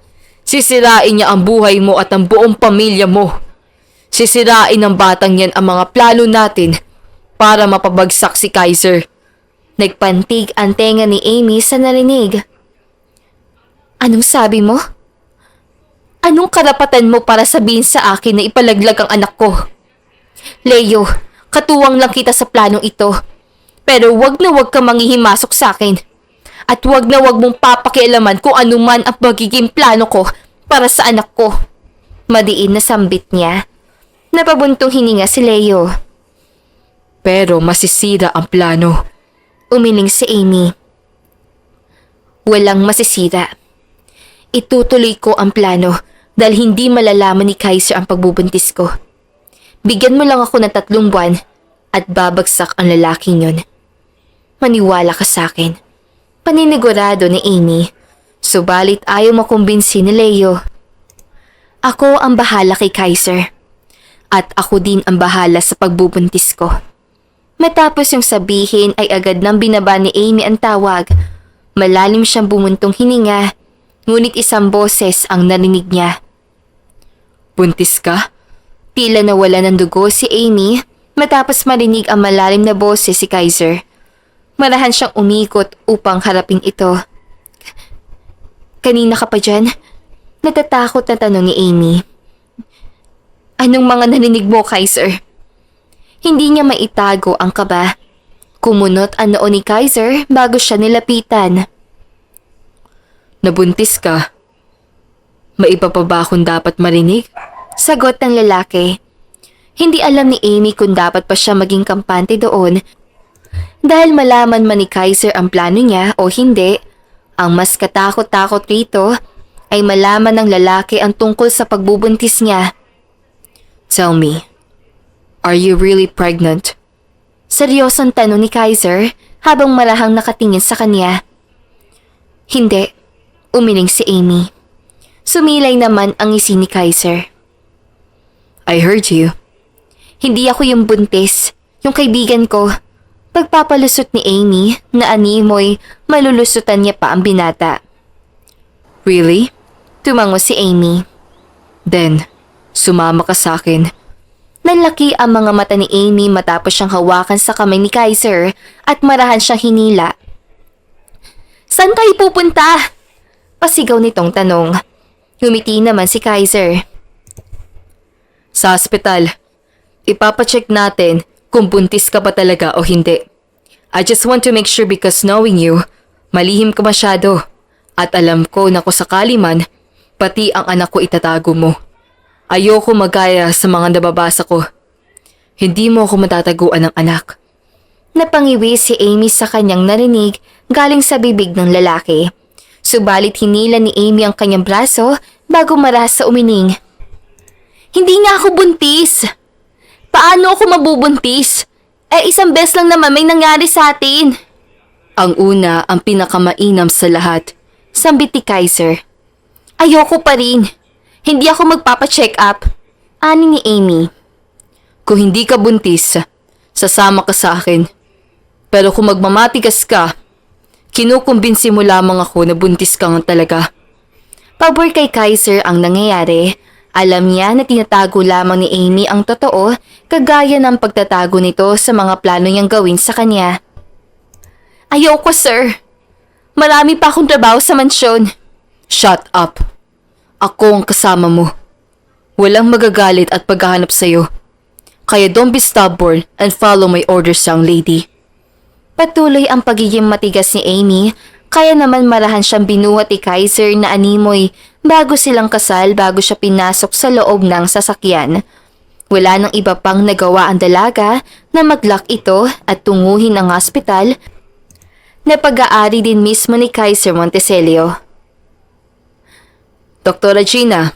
[SPEAKER 2] Sisirain niya ang buhay mo at ang buong pamilya mo. Sisirain ng batang yan ang mga plano natin para mapabagsak si Kaiser.
[SPEAKER 1] Nagpantig ang tenga ni Amy sa narinig. Anong sabi mo? Anong karapatan mo para sabihin sa akin na ipalaglag ang anak ko? Leo, katuwang lang kita sa planong ito. Pero wag na wag ka manghihimasok sa akin. At wag na wag mong papakialaman kung ano man ang magiging plano ko para sa anak ko. Madiin na sambit niya. Napabuntong hininga si Leo.
[SPEAKER 2] Pero masisira ang plano.
[SPEAKER 1] Umiling si Amy. Walang masisira. Itutuloy ko ang plano dahil hindi malalaman ni Kaiser ang pagbubuntis ko. Bigyan mo lang ako ng 3 buwan at babagsak ang lalaking yon. Maniwala ka sa akin. Paninigurado ni Amy. Subalit ayaw makumbinsi ni Leo. Ako ang bahala kay Kaiser. At ako din ang bahala sa pagbubuntis ko. Matapos yung sabihin ay agad nang binaba ni Amy ang tawag. Malalim siyang bumuntong hininga, ngunit isang boses ang narinig niya.
[SPEAKER 2] Buntis ka?
[SPEAKER 1] Tila nawala ng dugo si Amy matapos marinig ang malalim na boses si Kaiser. Marahan siyang umikot upang harapin ito. Kanina ka pa dyan? Natatakot na tanong ni Amy. Anong mga narinig mo, Kaiser? Hindi niya maitago ang kaba. Kumunot ang noo ni Kaiser bago siya nilapitan.
[SPEAKER 2] Nabuntis ka? May iba pa ba akong dapat marinig?
[SPEAKER 1] Sagot ng lalaki. Hindi alam ni Amy kung dapat pa siya maging kampante doon. Dahil malaman man ni Kaiser ang plano niya o hindi, ang mas katakot-takot rito ay malaman ng lalaki ang tungkol sa pagbubuntis niya.
[SPEAKER 2] Tell me, are you really pregnant?
[SPEAKER 1] Seryosong tanong ni Kaiser habang marahang nakatingin sa kanya. Hindi, umiling si Amy. Sumilay naman ang ngisi ni Kaiser.
[SPEAKER 2] I heard you.
[SPEAKER 1] Hindi ako yung buntis, yung kaibigan ko. Pagpapalusot ni Amy na animoy, malulusutan niya pa ang binata.
[SPEAKER 2] Really?
[SPEAKER 1] Tumango si Amy.
[SPEAKER 2] Then, sumama ka sa akin.
[SPEAKER 1] Nanlaki ang mga mata ni Amy matapos siyang hawakan sa kamay ni Kaiser at marahan siyang hinila. Saan tayo pupunta? Pasigaw nitong tanong. Humiti naman si Kaiser.
[SPEAKER 2] Sa ospital. Ipapacheck natin kung buntis ka ba talaga o hindi. I just want to make sure because knowing you, malihim ka masyado. At alam ko na kung sakali man, pati ang anak ko itatago mo. Ayoko magaya sa mga nababasa ko. Hindi mo ako matataguan ng anak.
[SPEAKER 1] Napangiwi si Amy sa kanyang narinig galing sa bibig ng lalaki. Subalit hinila ni Amy ang kanyang braso bago marahas sa umining. Hindi nga ako buntis! Paano ako mabubuntis? Isang beses lang naman may nangyari sa atin.
[SPEAKER 2] Ang una, ang pinakamainam sa lahat.
[SPEAKER 1] Sambit ni Kaiser. Ayoko pa rin. Hindi ako magpapacheck up. Ani ni Amy.
[SPEAKER 2] Kung hindi ka buntis, sasama ka sa akin. Pero kung magmamatigas ka, kinukumbinsi mo lamang ako na buntis ka nga talaga.
[SPEAKER 1] Pabor kay Kaiser ang nangyayari. Alam niya na tinatago lamang ni Amy ang totoo, kagaya ng pagtatago nito sa mga plano niyang gawin sa kanya. Ayoko, sir. Marami pa akong trabaho sa mansyon.
[SPEAKER 2] Shut up. Ako ang kasama mo. Walang magagalit at paghahanap sa'yo. Kaya don't be stubborn and follow my orders, young lady.
[SPEAKER 1] Patuloy ang pagiging matigas ni Amy, kaya naman marahan siyang binuhat ni Kaiser na animoy bago silang kasal bago siya pinasok sa loob ng sasakyan. Wala nang iba pang nagawa ang dalaga na mag-lock ito at tunguhin ang ospital na pag-aari din mismo ni Kaiser Monticello.
[SPEAKER 2] Dr. Gina,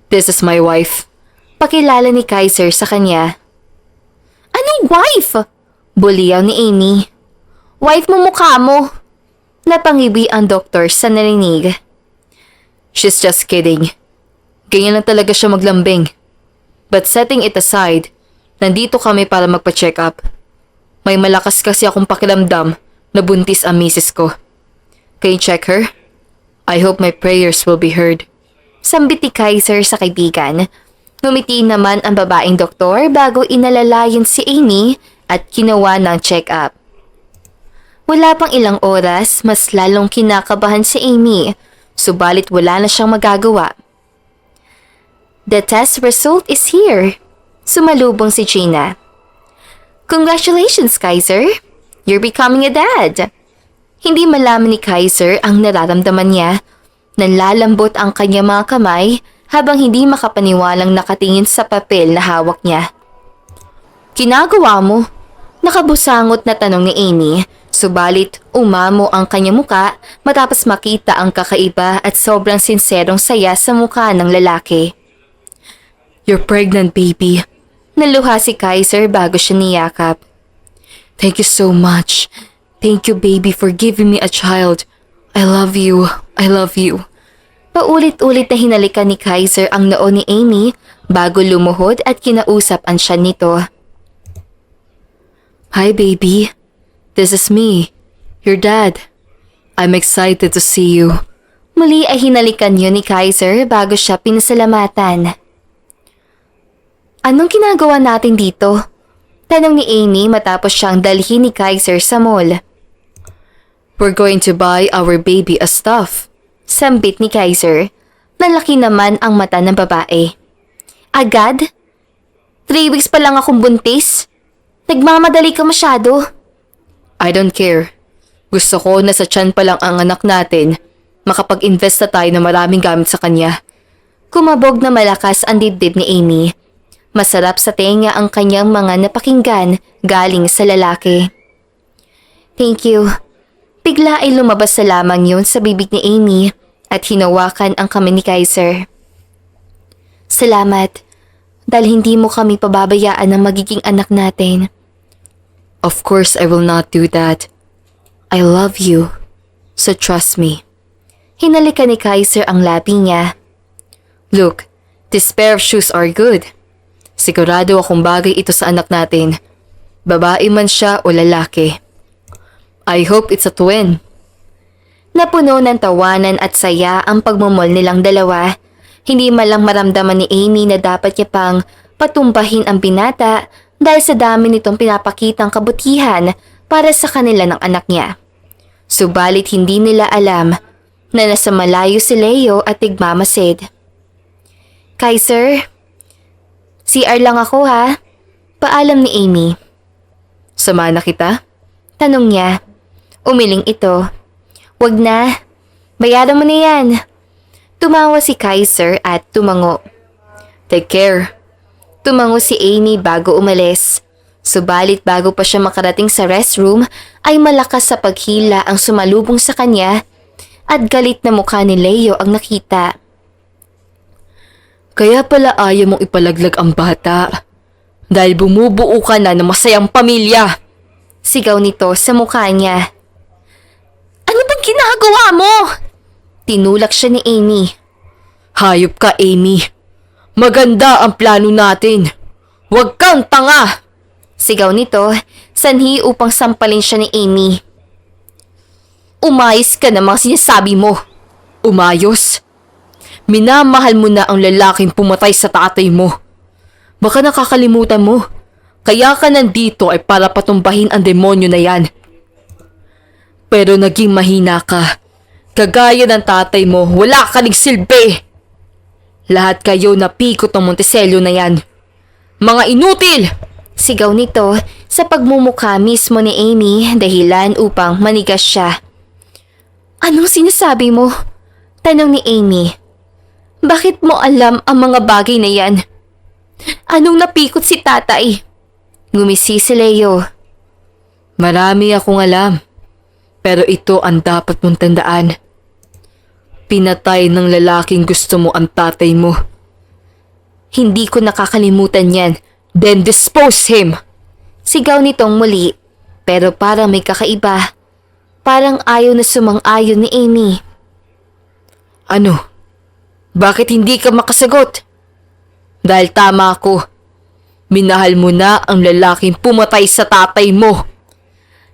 [SPEAKER 2] this is my wife.
[SPEAKER 1] Pakilala ni Kaiser sa kanya. Anong wife? Buliyaw ni Amy. Wife mo mukha mo. Napangibi ang doktor sa narinig.
[SPEAKER 2] She's just kidding. Ganyan lang talaga siya maglambing. But setting it aside, nandito kami para magpa-check up. May malakas kasi akong pakiramdam na buntis ang misis ko. Can you check her? I hope my prayers will be heard.
[SPEAKER 1] Sambit ni Kaiser sa kaibigan. Ngumiti naman ang babaeng doktor bago inalalayan si Amy at ginawa ng check-up. Wala pang ilang oras, mas lalong kinakabahan si Amy, subalit wala na siyang magagawa. The test result is here. Sumalubong si Gina. Congratulations, Kaiser. You're becoming a dad. Hindi malaman ni Kaiser ang nararamdaman niya. Nanlalambot ang kanyang mga kamay habang hindi makapaniwalang nakatingin sa papel na hawak niya. Kinagawa mo? Nakabusangot na tanong ni Amy, subalit umamo ang kanyang muka matapos makita ang kakaiba at sobrang sinserong saya sa mukha ng lalaki.
[SPEAKER 2] You're pregnant, baby.
[SPEAKER 1] Naluha si Kaiser bago siya niyakap.
[SPEAKER 2] Thank you so much. Thank you, baby, for giving me a child. I love you. I love you.
[SPEAKER 1] Paulit-ulit na hinalikan ni Kaiser ang noo ni Amy bago lumuhod at kinausap ang siya nito.
[SPEAKER 2] Hi, baby. This is me, your dad. I'm excited to see you.
[SPEAKER 1] Muli ay hinalikan yun ni Kaiser bago siya pinasalamatan. Anong ginagawa natin dito? Tanong ni Amy matapos siyang dalhin ni Kaiser sa mall.
[SPEAKER 2] We're going to buy our baby a stuff.
[SPEAKER 1] Sambit ni Kaiser. Nalaki naman ang mata ng babae. Agad? 3 weeks pa lang akong buntis? Nagmamadali ka masyado.
[SPEAKER 2] I don't care. Gusto ko na sa tiyan pa lang ang anak natin, makapag-invest na tayo ng maraming gamit sa kanya.
[SPEAKER 1] Kumabog na malakas ang dibdib ni Amy. Masarap sa tenga ang kanyang mga napakinggan galing sa lalaki. Thank you. Bigla ay lumabas sa lamang yun sa bibig ni Amy at hinawakan ang kamay ni Kaiser. Salamat, dahil hindi mo kami pababayaan ng magiging anak natin.
[SPEAKER 2] Of course I will not do that. I love you, so trust me.
[SPEAKER 1] Hinalikan ni Kaiser ang labi niya.
[SPEAKER 2] Look, this pair of shoes are good. Sigurado akong bagay ito sa anak natin. Babae man siya o lalaki. I hope it's a twin.
[SPEAKER 1] Napuno ng tawanan at saya ang pagmumol nilang dalawa. Hindi malang maramdaman ni Amy na dapat niya pang patumbahin ang binata dahil sa dami nitong pinapakitang kabutihan para sa kanila ng anak niya. Subalit hindi nila alam na nasa malayo si Leo at nagmamasid. Kaiser, CR lang ako ha. Paalam ni Amy.
[SPEAKER 2] Sama na kita?
[SPEAKER 1] Tanong niya. Umiling ito. Wag na. Bayaran mo na yan. Tumawa si Kaiser at tumango.
[SPEAKER 2] Take care.
[SPEAKER 1] Tumango si Amy bago umalis. Subalit bago pa siya makarating sa restroom ay malakas sa paghila ang sumalubong sa kanya at galit na mukha ni Leo ang nakita.
[SPEAKER 2] Kaya pala ayaw mong ipalaglag ang bata. Dahil bumubuo ka na ng masayang pamilya.
[SPEAKER 1] Sigaw nito sa mukha niya. Ano bang ginagawa mo? Tinulak siya ni Amy.
[SPEAKER 2] Hayop ka, Amy. Maganda ang plano natin. Huwag kang tanga!
[SPEAKER 1] Sigaw nito, sanhi upang sampalin siya ni Amy. Umayos ka na mga sinasabi mo.
[SPEAKER 2] Umayos? Minamahal mo na ang lalaking pumatay sa tatay mo. Baka nakakalimutan mo. Kaya ka nandito ay para patumbahin ang demonyo na yan. Pero naging mahina ka. Kagaya ng tatay mo, wala ka ning silbi. Lahat kayo napikot ng Monticello na yan. Mga inutil!
[SPEAKER 1] Sigaw nito sa pagmumukha mismo ni Amy dahilan upang manigas siya. Anong sinasabi mo? Tanong ni Amy. Bakit mo alam ang mga bagay na yan? Anong napikot si tatay? Ngumisi si Leo.
[SPEAKER 2] Marami akong alam. Pero ito ang dapat mong tandaan. Pinatay ng lalaking gusto mo ang tatay mo.
[SPEAKER 1] Hindi ko nakakalimutan yan.
[SPEAKER 2] Then dispose him!
[SPEAKER 1] Sigaw nitong muli. Pero parang may kakaiba. Parang ayaw na sumang-ayon ni Amy.
[SPEAKER 2] Ano? Bakit hindi ka makasagot? Dahil tama ako. Minahal mo na ang lalaking pumatay sa tatay mo.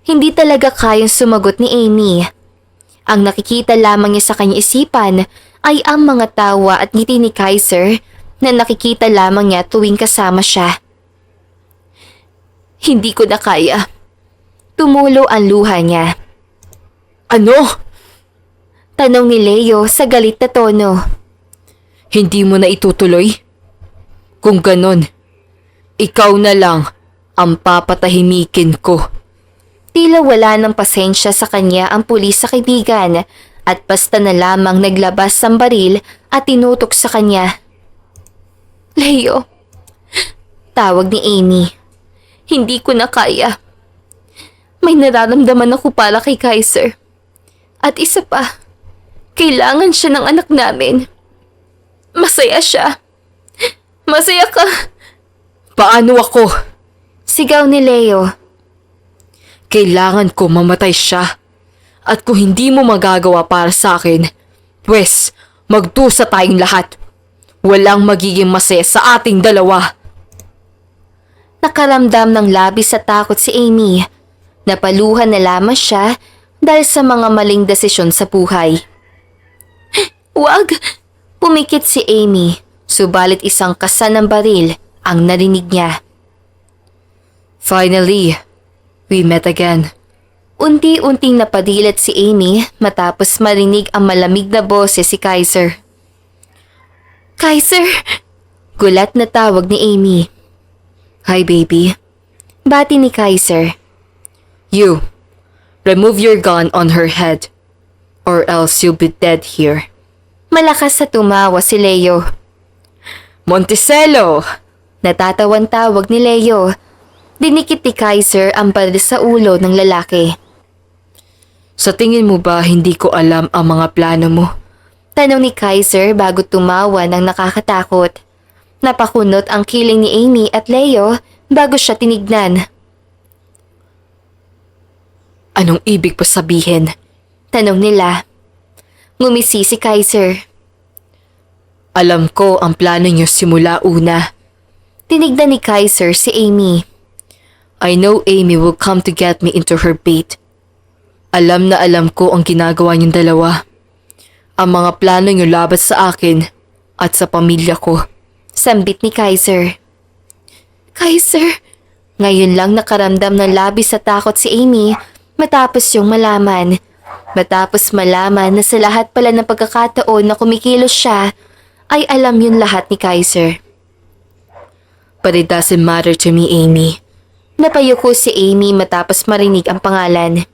[SPEAKER 1] Hindi talaga kayang sumagot ni Amy. Ang nakikita lamang niya sa kanyang isipan ay ang mga tawa at ngiti ni Kaiser na nakikita lamang niya tuwing kasama siya. Hindi ko na kaya. Tumulo ang luha niya.
[SPEAKER 2] Ano?
[SPEAKER 1] Tanong ni Leo sa galit na tono.
[SPEAKER 2] Hindi mo na itutuloy? Kung ganon, ikaw na lang ang papatahimikin ko.
[SPEAKER 1] Tila wala ng pasensya sa kanya ang pulis sa kaibigan at basta na lamang naglabas ng baril at tinutok sa kanya. Leo, tawag ni Amy. Hindi ko na kaya. May nararamdaman ako para kay Kaiser. At isa pa, kailangan siya ng anak namin. Masaya siya. Masaya ka.
[SPEAKER 2] Paano ako?
[SPEAKER 1] Sigaw ni Leo.
[SPEAKER 2] Kailangan ko mamatay siya. At kung hindi mo magagawa para sa akin, pwes, magdusa tayong lahat. Walang magiging masaya sa ating dalawa.
[SPEAKER 1] Nakaramdam ng labis sa takot si Amy. Napaluhan na lamang siya dahil sa mga maling desisyon sa buhay. Wag! Pumikit si Amy, subalit isang kasa ng baril ang narinig niya.
[SPEAKER 2] Finally, we met again.
[SPEAKER 1] Unti-unting napadilat si Amy matapos marinig ang malamig na boses si Kaiser. Kaiser! Gulat na tawag ni Amy.
[SPEAKER 2] Hi, baby.
[SPEAKER 1] Bati ni Kaiser.
[SPEAKER 2] You, remove your gun on her head, or else you'll be dead here.
[SPEAKER 1] Malakas sa tumawa si Leo.
[SPEAKER 2] Monticello!
[SPEAKER 1] Natatawan tawag ni Leo. Dinikit ni Kaiser ang baril sa ulo ng lalaki.
[SPEAKER 2] Sa tingin mo ba hindi ko alam ang mga plano mo?
[SPEAKER 1] Tanong ni Kaiser bago tumawa ng nakakatakot. Napakunot ang kiling ni Amy at Leo bago siya tinignan.
[SPEAKER 2] Anong ibig pa sabihin?
[SPEAKER 1] Tanong nila. Ngumisi si Kaiser.
[SPEAKER 2] Alam ko ang plano niyo simula una.
[SPEAKER 1] Tinignan ni Kaiser si Amy.
[SPEAKER 2] I know Amy will come to get me into her bait. Alam na alam ko ang ginagawa niyong dalawa. Ang mga plano niyo laban sa akin at sa pamilya ko.
[SPEAKER 1] Sambit ni Kaiser. Kaiser! Ngayon lang nakaramdam ng labis sa takot si Amy matapos yung malaman. Matapos malaman na sa lahat pala ng pagkakataon na kumikilos siya, ay alam yun lahat ni Kaiser.
[SPEAKER 2] But it doesn't matter to me, Amy.
[SPEAKER 1] Napayuko si Amy matapos marinig ang pangalan.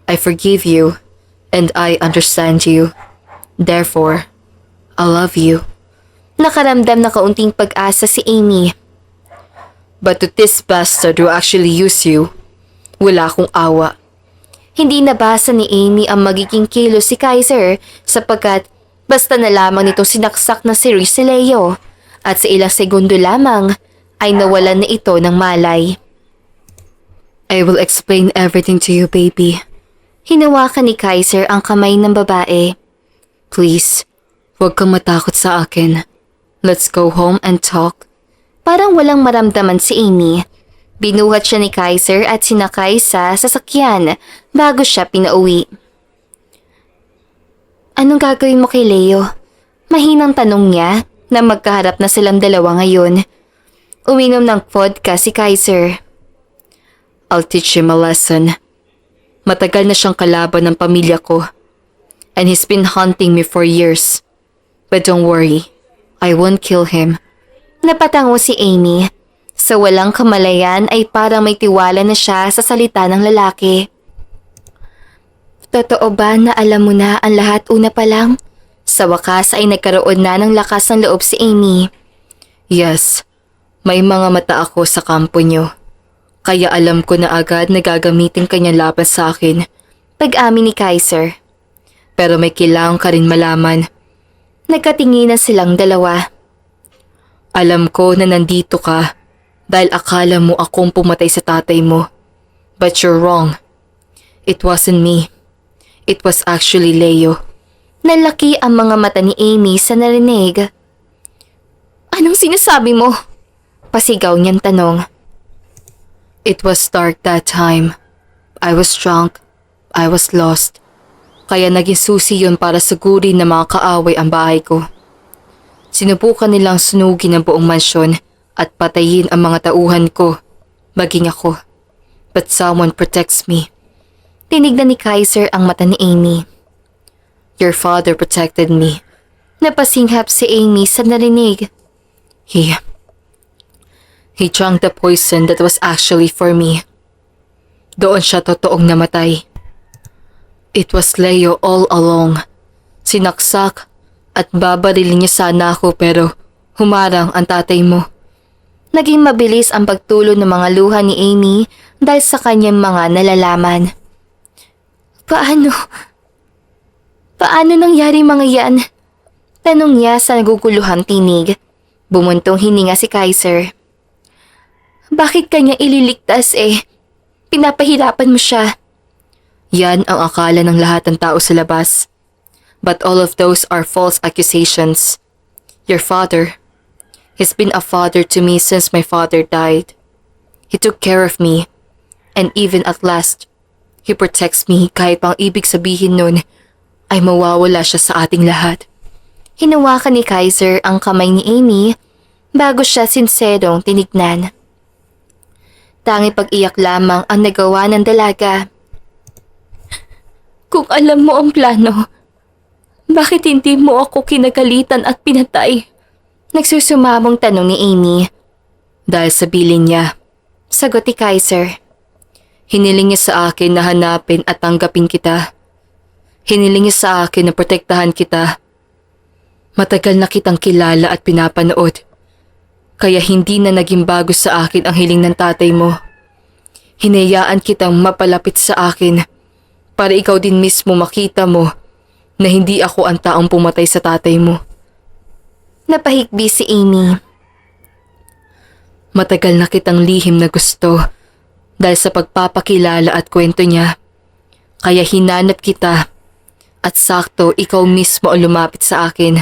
[SPEAKER 2] I forgive you and I understand you. Therefore, I love you.
[SPEAKER 1] Nakaramdam na kaunting pag-asa si Amy.
[SPEAKER 2] But to this bastard who actually used you, wala akong awa.
[SPEAKER 1] Hindi nabasa ni Amy ang magiging kilos si Kaiser sapagkat basta na lamang nitong sinaksak na si Leo at sa ilang segundo lamang ay nawalan na ito ng malay.
[SPEAKER 2] I will explain everything to you, baby.
[SPEAKER 1] Hinawakan ni Kaiser ang kamay ng babae.
[SPEAKER 2] Please, huwag kang matakot sa akin. Let's go home and talk.
[SPEAKER 1] Parang walang maramdaman si Amy. Binuhat siya ni Kaiser at sinakay sa sasakyan bago siya pinauwi. Anong gagawin mo kay Leo? Mahinang tanong niya na magkaharap na silang dalawa ngayon. Uminom ng vodka si Kaiser.
[SPEAKER 2] I'll teach him a lesson. Matagal na siyang kalaban ng pamilya ko. And he's been hunting me for years. But don't worry, I won't kill him.
[SPEAKER 1] Napatango si Amy. Sa walang kamalayan ay parang may tiwala na siya sa salita ng lalaki. Totoo ba na alam mo na ang lahat una pa lang? Sa wakas ay nagkaroon na ng lakas ng loob si Amy.
[SPEAKER 2] Yes, May mga mata ako sa kampo niyo. Kaya alam ko na agad na gagamitin kanya laban sa akin.
[SPEAKER 1] Pag-amin ni Kaiser.
[SPEAKER 2] Pero may kailangan ka rin malaman.
[SPEAKER 1] Nagkatinginan silang dalawa.
[SPEAKER 2] Alam ko na nandito ka dahil akala mo akong pumatay sa tatay mo. But you're wrong. It wasn't me. It was actually Leo.
[SPEAKER 1] Nalaki ang mga mata ni Amy sa narinig. Anong sinasabi mo? Pasigaw niyang tanong.
[SPEAKER 2] It was dark that time. I was drunk. I was lost. Kaya naging susi yun para sagurin na mga kaaway ang bahay ko. Sinubukan nilang sunugin ang buong mansyon at patayin ang mga tauhan ko, maging ako. But someone protects me.
[SPEAKER 1] Tinignan ni Kaiser ang mata ni Amy.
[SPEAKER 2] Your father protected me.
[SPEAKER 1] Napasinghap si Amy sa narinig.
[SPEAKER 2] He drank the poison that was actually for me. Doon siya totoong namatay. It was Leo all along. Sinaksak at babarilin niya sana ako pero humarang ang tatay mo.
[SPEAKER 1] Naging mabilis ang pagtulo ng mga luha ni Amy dahil sa kanyang mga nalalaman. Paano nangyari mga yan? Tanong niya sa naguguluhang tinig. Bumuntong hininga si Kaiser. Bakit kanya ililigtas Pinapahirapan mo siya.
[SPEAKER 2] Yan ang akala ng lahat ng tao sa labas. But all of those are false accusations. Your father, he's been a father to me since my father died. He took care of me. And even at last, he protects me kahit pang ibig sabihin nun ay mawawala siya sa ating lahat.
[SPEAKER 1] Hinawakan ni Kaiser ang kamay ni Amy bago siya sinserong tinignan. Tangi pag-iyak lamang ang nagawa ng dalaga. Kung alam mo ang plano, bakit hindi mo ako kinagalitan at pinatay? Nagsusumamong tanong ni Amy.
[SPEAKER 2] Dahil sa bilin niya.
[SPEAKER 1] Sagot ni Kaiser.
[SPEAKER 2] Hiniling niya sa akin na hanapin at tanggapin kita. Hiniling niya sa akin na protektahan kita. Matagal na kitang kilala at pinapanood. Kaya hindi na naging bago sa akin ang hiling ng tatay mo. Hinayaan kitang mapalapit sa akin para ikaw din mismo makita mo na hindi ako ang taong pumatay sa tatay mo.
[SPEAKER 1] Napahikbi si Amy.
[SPEAKER 2] Matagal na kitang lihim na gusto dahil sa pagpapakilala at kwento niya. Kaya hinanap kita at sakto ikaw mismo ang lumapit sa akin.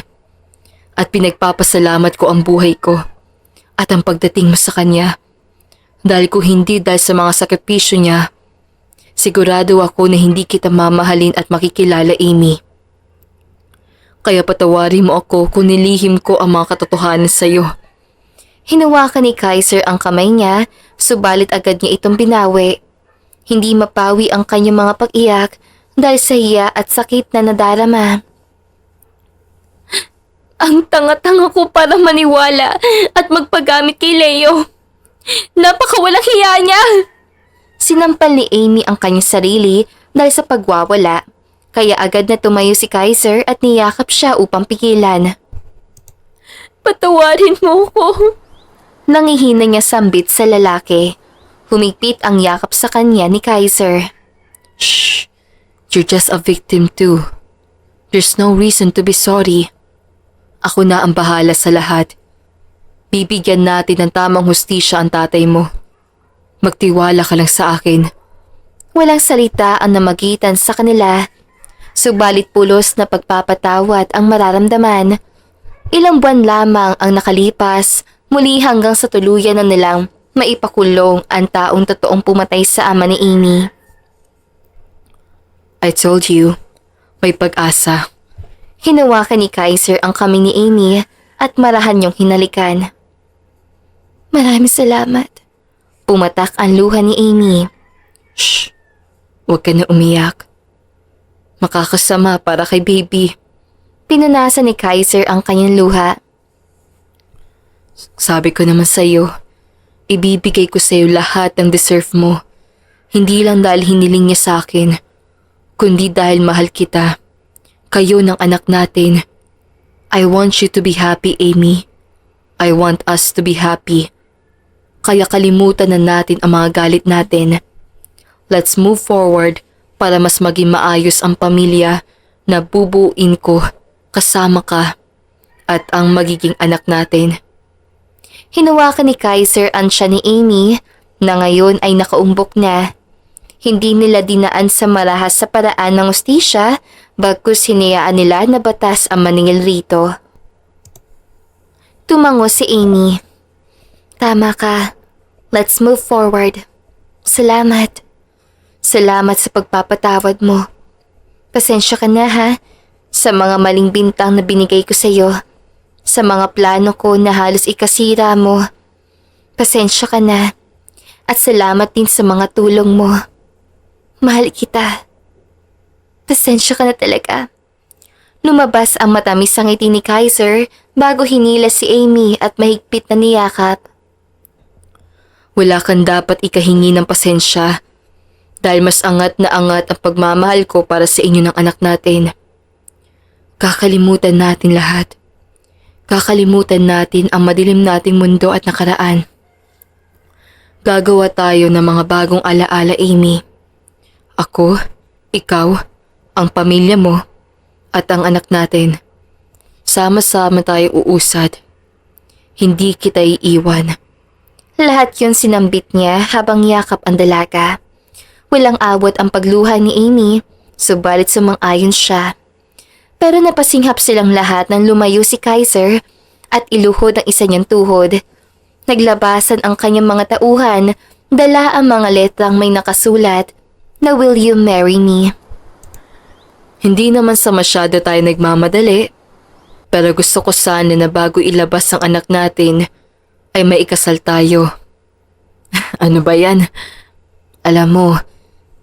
[SPEAKER 2] At pinagpapasalamat ko ang buhay ko at ang pagdating mo sa kanya. Dahil kung hindi dahil sa mga sakripisyo niya, sigurado ako na hindi kita mamahalin at makikilala, Amy. Kaya patawarin mo ako kung nilihim ko ang mga katotohanan sa'yo.
[SPEAKER 1] Hinawakan ni Kaiser ang kamay niya, subalit agad niya itong binawi. Hindi mapawi ang kanyang mga pag-iyak dahil sa hiya at sakit na nadarama. Ang tanga-tanga ko para maniwala at magpagamit kay Leo. Napakawalang hiya niya! Sinampal ni Amy ang kanyang sarili dahil sa pagwawala, kaya agad na tumayo si Kaiser at niyakap siya upang pigilan. Patawarin mo ko. Nangihina niya sambit sa lalaki. Humigpit ang yakap sa kanya ni Kaiser.
[SPEAKER 2] Shh! You're just a victim too. There's no reason to be sorry. Ako na ang bahala sa lahat. Bibigyan natin ng tamang hustisya ang tatay mo. Magtiwala ka lang sa akin.
[SPEAKER 1] Walang salita ang namagitan sa kanila. Subalit pulos na pagpapatawad ang mararamdaman. Ilang buwan lamang ang nakalipas, muli hanggang sa tuluyan na nilang maipakulong ang taong totoong pumatay sa ama ni Amy.
[SPEAKER 2] I told you, may pag-asa.
[SPEAKER 1] Hinawakan ni Kaiser ang kamay ni Amy at marahan niyong hinalikan. Maraming salamat. Pumatak ang luha ni Amy.
[SPEAKER 2] Shh! Huwag ka na umiyak. Makakasama para kay baby.
[SPEAKER 1] Pinanasan ni Kaiser ang kanyang luha.
[SPEAKER 2] Sabi ko naman sa'yo, ibibigay ko sa'yo lahat ng deserve mo. Hindi lang dahil hiniling niya sa akin, kundi dahil mahal kita. Kayo ng anak natin. I want you to be happy, Amy. I want us to be happy. kaya kalimutan na natin ang mga galit natin. Let's move forward para mas maging maayos ang pamilya na bubuin ko kasama ka at ang magiging anak natin.
[SPEAKER 1] Hinawakan ni Kaiser ang tiyan ni Amy na ngayon ay nakaumbok na. Hindi nila dinaan sa marahas sa paraan ng ustisya, bagkus hinayaan nila na batas ang maningil rito. Tumango si Amy. Tama ka. Let's move forward. Salamat. Salamat sa pagpapatawad mo. Pasensya ka na ha, sa mga maling bintang na binigay ko sa iyo. Sa mga plano ko na halos ikasira mo. Pasensya ka na. At salamat din sa mga tulong mo. Mahal kita. Pasensya ka na talaga. Lumabas ang matamis ang ngiti ni Kaiser bago hinila si Amy at mahigpit na niyakap.
[SPEAKER 2] Wala kang dapat ikahingi ng pasensya dahil mas angat na angat ang pagmamahal ko para sa inyo ng anak natin. Kakalimutan natin lahat. Kakalimutan natin ang madilim nating mundo at nakaraan. Gagawa tayo ng mga bagong alaala, Amy. Ako, ikaw, ang pamilya mo, at ang anak natin. Sama-sama tayo uusad. Hindi kita iiwan.
[SPEAKER 1] Lahat yun sinambit niya habang yakap ang dalaga. Walang awat ang pagluha ni Amy, subalit sumang-ayon siya. Pero napasinghap silang lahat nang lumayo si Kaiser at iluhod ang isa niyang tuhod. Naglabasan ang kanyang mga tauhan, dala ang mga letrang may nakasulat na "Will you marry me?"
[SPEAKER 2] Hindi naman sa masyado tayo nagmamadali, pero gusto ko sana na bago ilabas ang anak natin, ay maikasal tayo. Ano ba yan? Alam mo,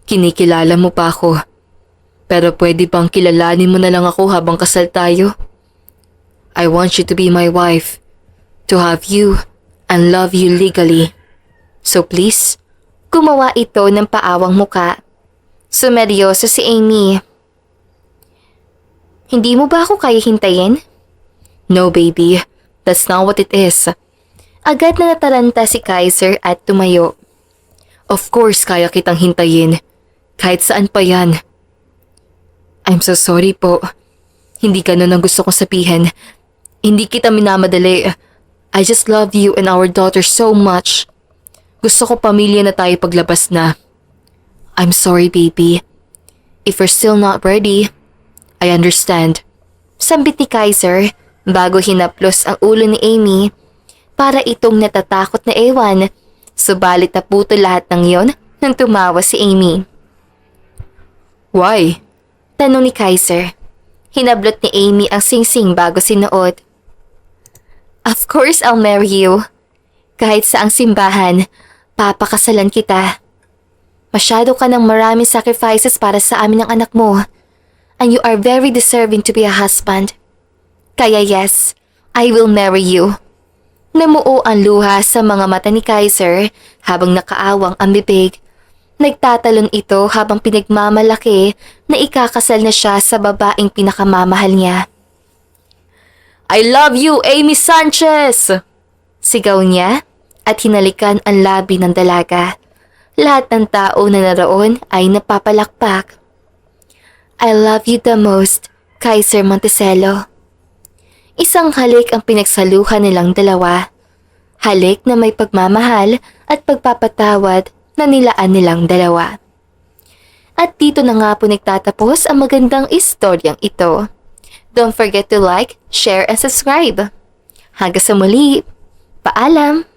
[SPEAKER 2] kinikilala mo pa ako. Pero pwede bang kilalanin mo na lang ako habang kasal tayo? I want you to be my wife, to have you and love you legally. So please,
[SPEAKER 1] Gumawa ito ng paawang muka. Sumeryoso si Amy. Hindi mo ba ako kaya hintayin?
[SPEAKER 2] no baby, that's not what it is.
[SPEAKER 1] Agad na nataranta si Kaiser at tumayo.
[SPEAKER 2] Of course, kaya kitang hintayin. Kahit saan pa yan. I'm so sorry po. Hindi ganun ang gusto kong sabihin. Hindi kita minamadali. I just love you and our daughter so much. Gusto ko pamilya na tayo paglabas na. I'm sorry, baby. If you're still not ready, I understand.
[SPEAKER 1] Sambit ni Kaiser bago hinaplos ang ulo ni Amy para itong natatakot na ewan. Subalit naputo lahat ng yon nang tumawa si Amy.
[SPEAKER 2] Why?
[SPEAKER 1] Tanong ni Kaiser. Hinablot ni Amy ang singsing bago sinuot. Of course I'll marry you. Kahit sa ang simbahan, papakasalan kita. Masyado ka ng maraming sacrifices para sa amin ng anak mo. And you are very deserving to be a husband. Kaya yes, I will marry you. Namuo ang luha sa mga mata ni Kaiser habang nakaawang ang bibig. Nagtatalon ito habang pinagmamalaki na ikakasal na siya sa babaeng pinakamamahal niya.
[SPEAKER 2] I love you, Amy Sanchez!
[SPEAKER 1] Sigaw niya at hinalikan ang labi ng dalaga. Lahat ng tao na naroon ay napapalakpak. I love you the most, Kaiser Montecelo. Isang halik ang pinagsaluhan nilang dalawa. Halik na may pagmamahal at pagpapatawad na nilaan nilang dalawa. At dito na nga po nagtatapos ang magandang istoryang ito. Don't forget to like, share, and subscribe. Hanggang sa muli, paalam!